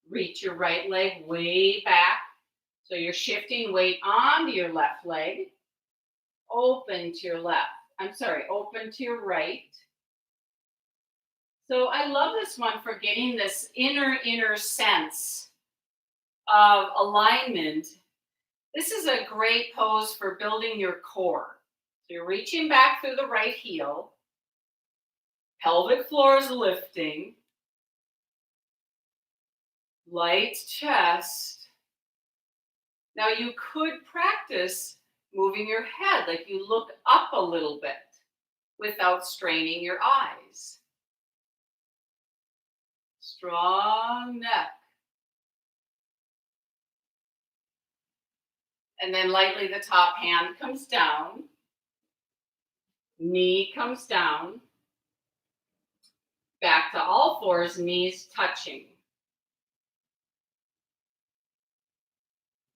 Reach your right leg way back. So you're shifting weight onto your left leg. Open to your left. Open to your right. So I love this one for getting this inner sense of alignment. This is a great pose for building your core. So you're reaching back through the right heel. Pelvic floor is lifting. Light chest. Now you could practice moving your head, like you look up a little bit without straining your eyes. Strong neck. And then lightly the top hand comes down. Knee comes down. Back to all fours, knees touching.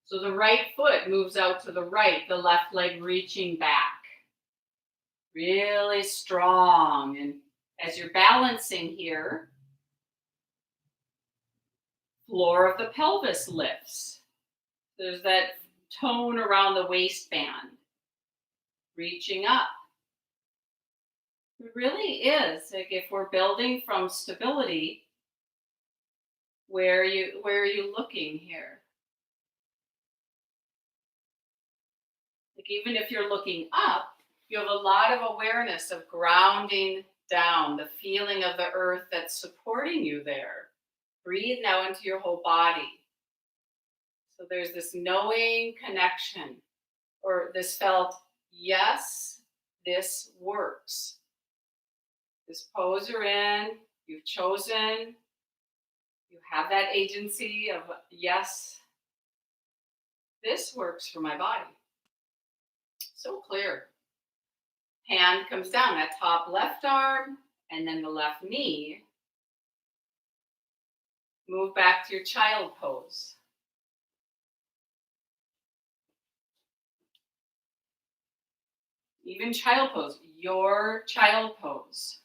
So the right foot moves out to the right, the left leg reaching back. Really strong. And as you're balancing here, floor of the pelvis lifts. There's that tone around the waistband. reaching up. It really is. Like if we're building from stability, where are you looking here? Like even if you're looking up, you have a lot of awareness of grounding down, the feeling of the earth that's supporting you there. Breathe now into your whole body. So there's this knowing connection, or this felt, yes, this works. This pose you're in, you've chosen, you have that agency of, yes, this works for my body. So clear. Hand comes down, that top left arm, and then the left knee. Move back to your child pose. Even child pose, your child pose.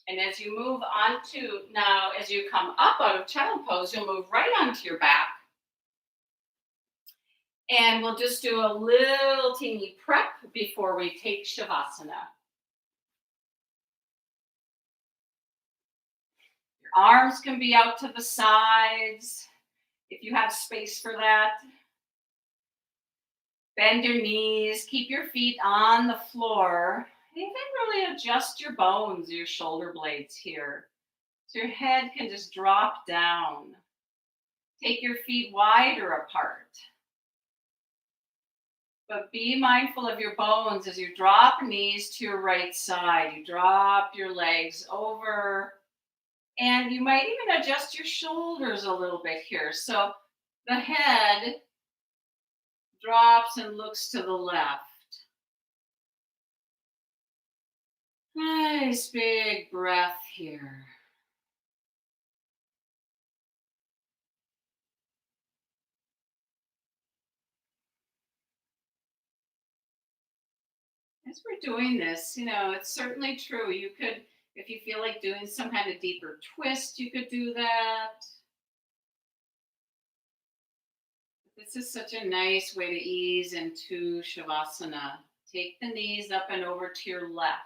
And as you move on to, now as you come up out of child pose, you'll move right onto your back. And we'll just do a little teeny prep before we take Shavasana. Your arms can be out to the sides if you have space for that. Bend your knees, keep your feet on the floor. You can really adjust your bones, your shoulder blades here. So your head can just drop down. Take your feet wider apart. But be mindful of your bones as you drop knees to your right side. You drop your legs over. And you might even adjust your shoulders a little bit here. So the head drops and looks to the left. Nice big breath here. As we're doing this, it's certainly true. You could, if you feel like doing some kind of deeper twist, you could do that. This is such a nice way to ease into Shavasana. Take the knees up and over to your left,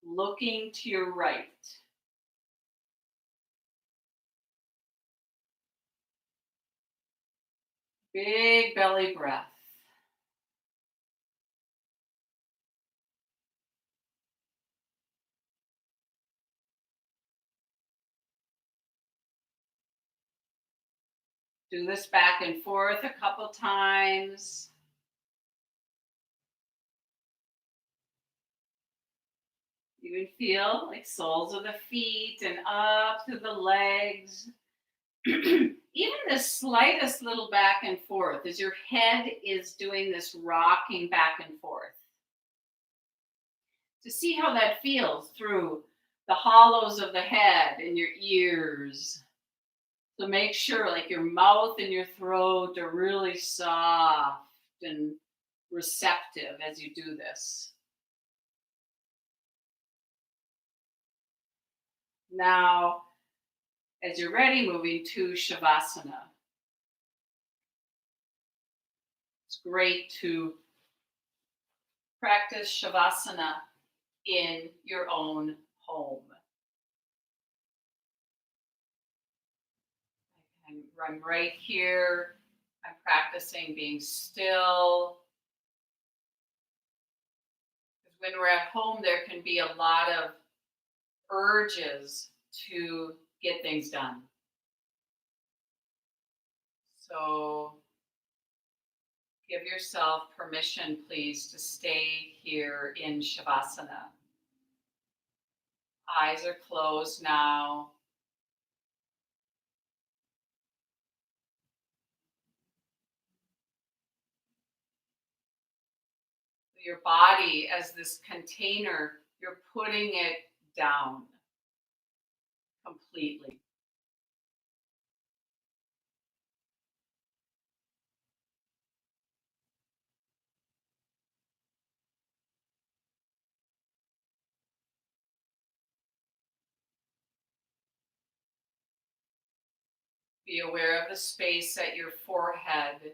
looking to your right. Big belly breath. Do this back and forth a couple times. You can feel like soles of the feet and up to the legs. Even the slightest little back and forth as your head is doing this rocking back and forth. To see how that feels through the hollows of the head and your ears. So make sure like your mouth and your throat are really soft and receptive as you do this. Now, as you're ready, moving to Shavasana. It's great to practice Shavasana in your own home. I'm right here. I'm practicing being still. Because when we're at home, there can be a lot of urges to get things done. So give yourself permission, please, to stay here in Shavasana. Eyes are closed now. Your body as this container, you're putting it down completely. Be aware of the space at your forehead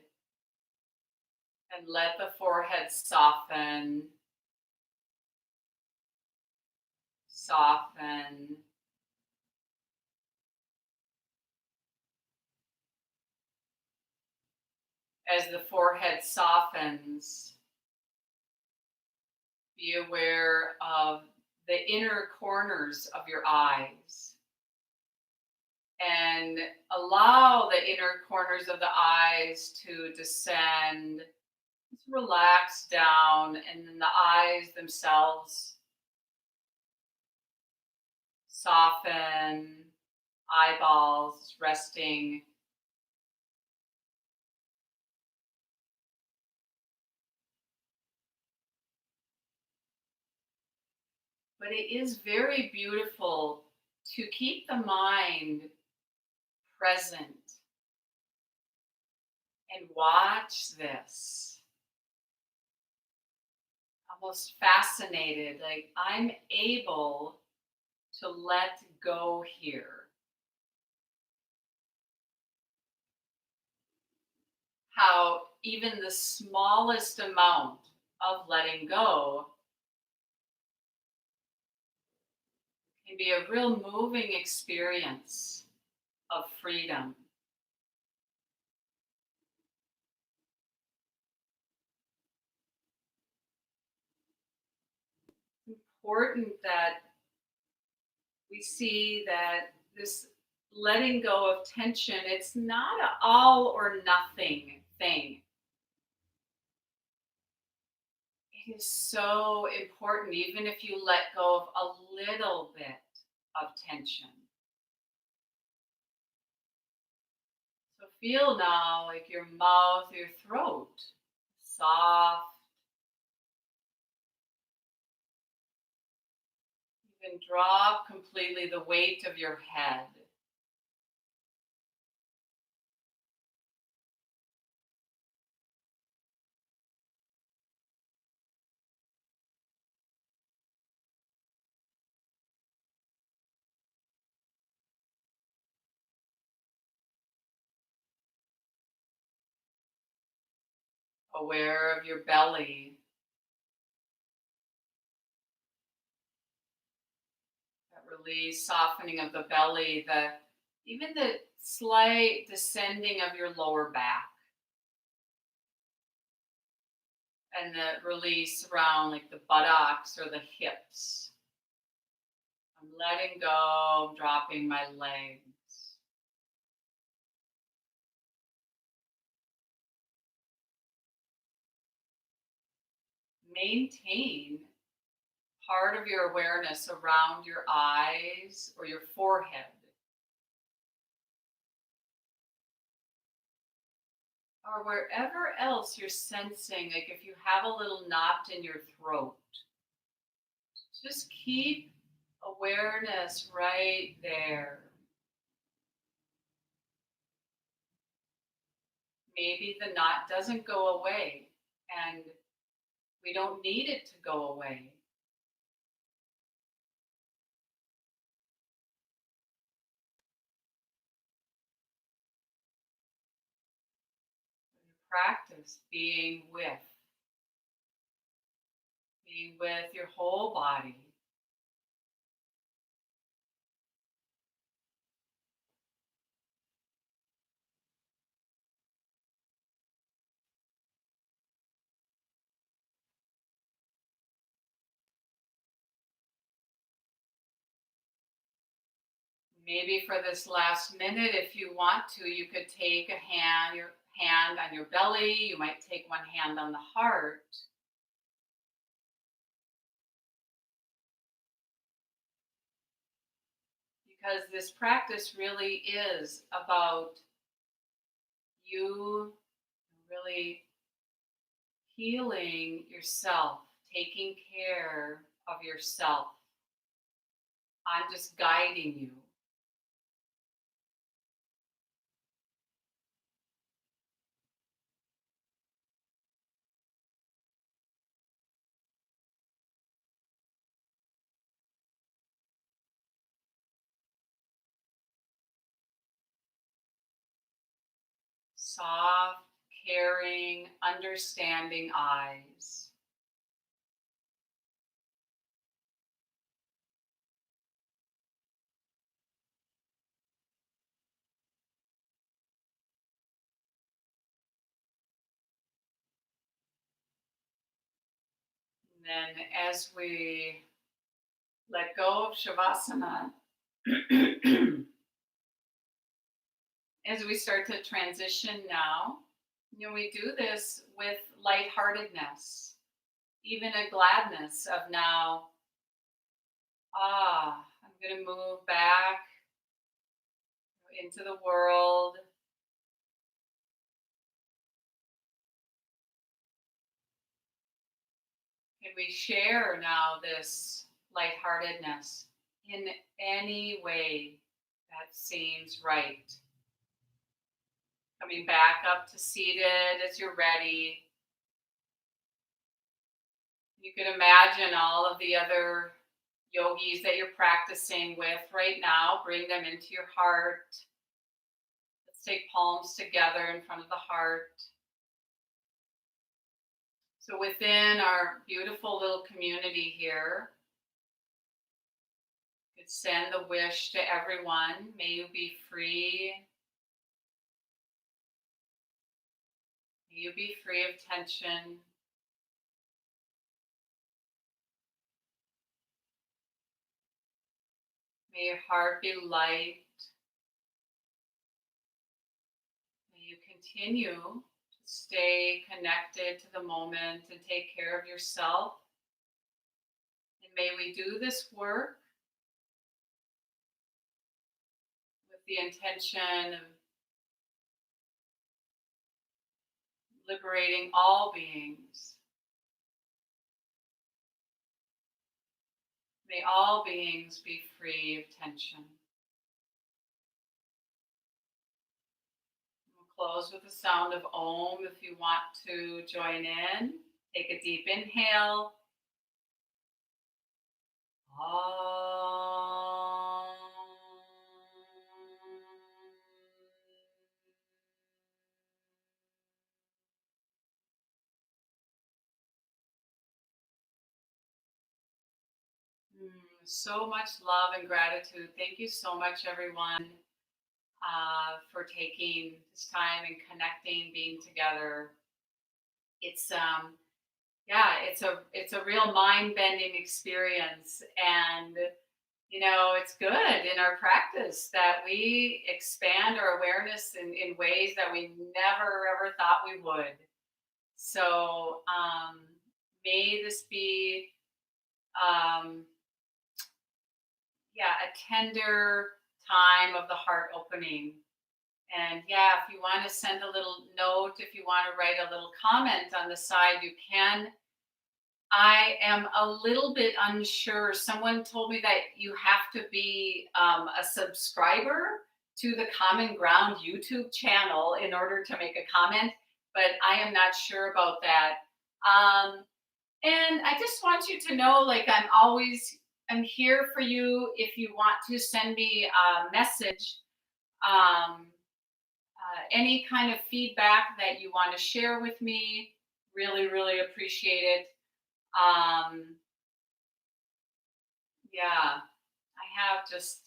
and let the forehead soften, soften. As the forehead softens, be aware of the inner corners of your eyes and allow the inner corners of the eyes to descend, just relax down, and then the eyes themselves soften, eyeballs resting. But it is very beautiful to keep the mind present and watch this. Almost fascinated, like I'm able to let go here. How even the smallest amount of letting go can be a real moving experience of freedom. Important that we see that this letting go of tension, it's not an all or nothing thing. It is so important, even if you let go of a little bit of tension. So feel now like your mouth, your throat, soft. You can drop completely the weight of your head. Aware of your belly. That release, softening of the belly, even the slight descending of your lower back. And the release around like the buttocks or the hips. I'm letting go, I'm dropping my legs. Maintain part of your awareness around your eyes or your forehead. Or wherever else you're sensing, like if you have a little knot in your throat, just keep awareness right there. Maybe the knot doesn't go away and we don't need it to go away. Practice being with your whole body. Maybe for this last minute, if you want to, you could take your hand on your belly. You might take one hand on the heart. Because this practice really is about you really healing yourself, taking care of yourself. I'm just guiding you. soft, caring, understanding eyes. And then as we let go of Shavasana, as we start to transition now, we do this with lightheartedness, even a gladness of now, I'm going to move back into the world. Can we share now this lightheartedness in any way that seems right? Coming back up to seated as you're ready. You can imagine all of the other yogis that you're practicing with right now. Bring them into your heart. Let's take palms together in front of the heart. So within our beautiful little community here, you could send the wish to everyone. May you be free. May you be free of tension. May your heart be light. May you continue to stay connected to the moment and take care of yourself. And may we do this work with the intention of liberating all beings. May all beings be free of tension. We'll close with the sound of Om if you want to join in. Take a deep inhale. Om. So much love and gratitude. Thank you so much, everyone, for taking this time and connecting, being together. It's it's a real mind-bending experience, and it's good in our practice that we expand our awareness in ways that we never ever thought we would. So may this be a tender time of the heart opening. And if you want to send a little note, if you want to write a little comment on the side, you can. I am a little bit unsure. Someone told me that you have to be a subscriber to the Common Ground YouTube channel in order to make a comment, but I am not sure about that. And I just want you to know, I'm here for you if you want to send me a message. Any kind of feedback that you want to share with me, really, really appreciate it. I have just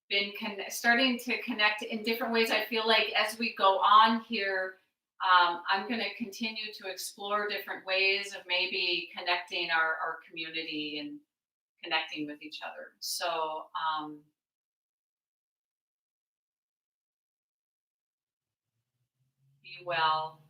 been starting to connect in different ways. I feel like as we go on here, I'm going to continue to explore different ways of maybe connecting our community and connecting with each other. So, be well.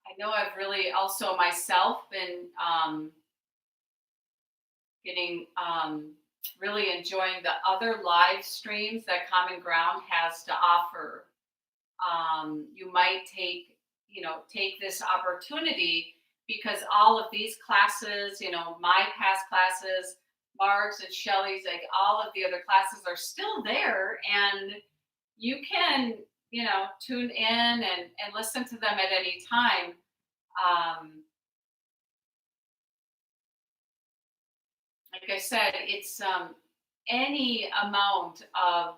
I know I've really also myself been getting really enjoying the other live streams that Common Ground has to offer. You might take this opportunity, because all of these classes, my past classes, Mark's and Shelley's, like all of the other classes are still there, and you can, tune in and listen to them at any time. Um, like I said, it's any amount of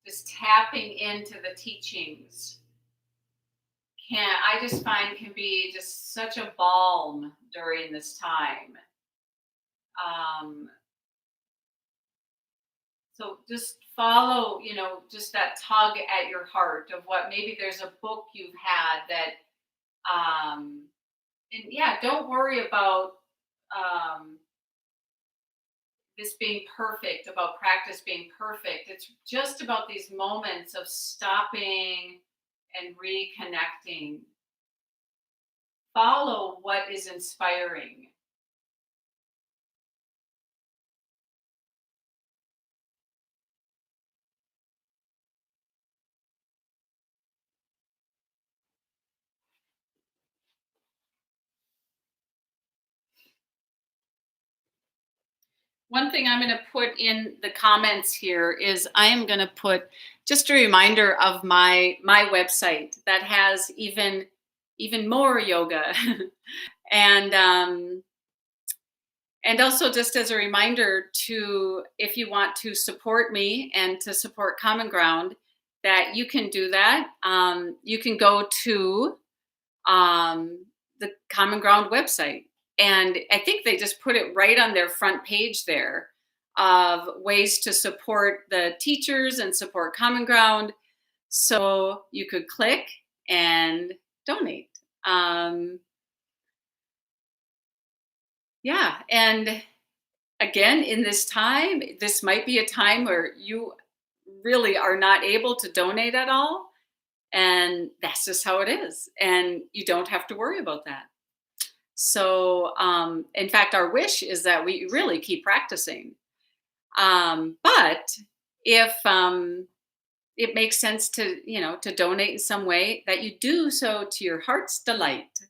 just tapping into the teachings I just find can be just such a balm during this time. Um, so just follow, just that tug at your heart of what maybe there's a book you've had that, and yeah, don't worry about um, this being perfect, about practice being perfect. It's just about these moments of stopping and reconnecting. Follow what is inspiring. One thing I'm going to put in the comments here is I am going to put just a reminder of my website that has even more yoga, and and also just as a reminder to, if you want to support me and to support Common Ground, that you can do that. You can go to the Common Ground website. And I think they just put it right on their front page there of ways to support the teachers and support Common Ground. So you could click and donate. Yeah. And again, in this time, this might be a time where you really are not able to donate at all. And that's just how it is. And you don't have to worry about that. So, in fact, our wish is that we really keep practicing. But if it makes sense to, to donate in some way, that you do so to your heart's delight.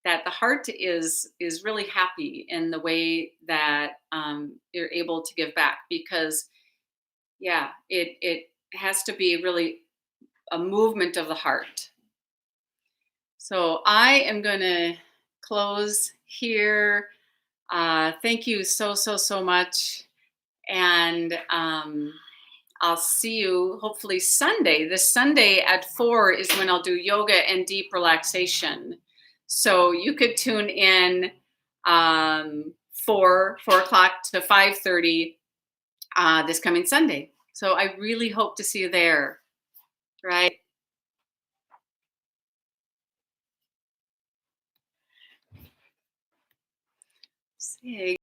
That the heart is really happy in the way that you're able to give back, because, yeah, it has to be really a movement of the heart. So I am going to close here. Thank you so much. And I'll see you hopefully Sunday. This Sunday at 4 is when I'll do yoga and deep relaxation. So you could tune in 4 o'clock to 5:30 this coming Sunday. So I really hope to see you there. Right. See.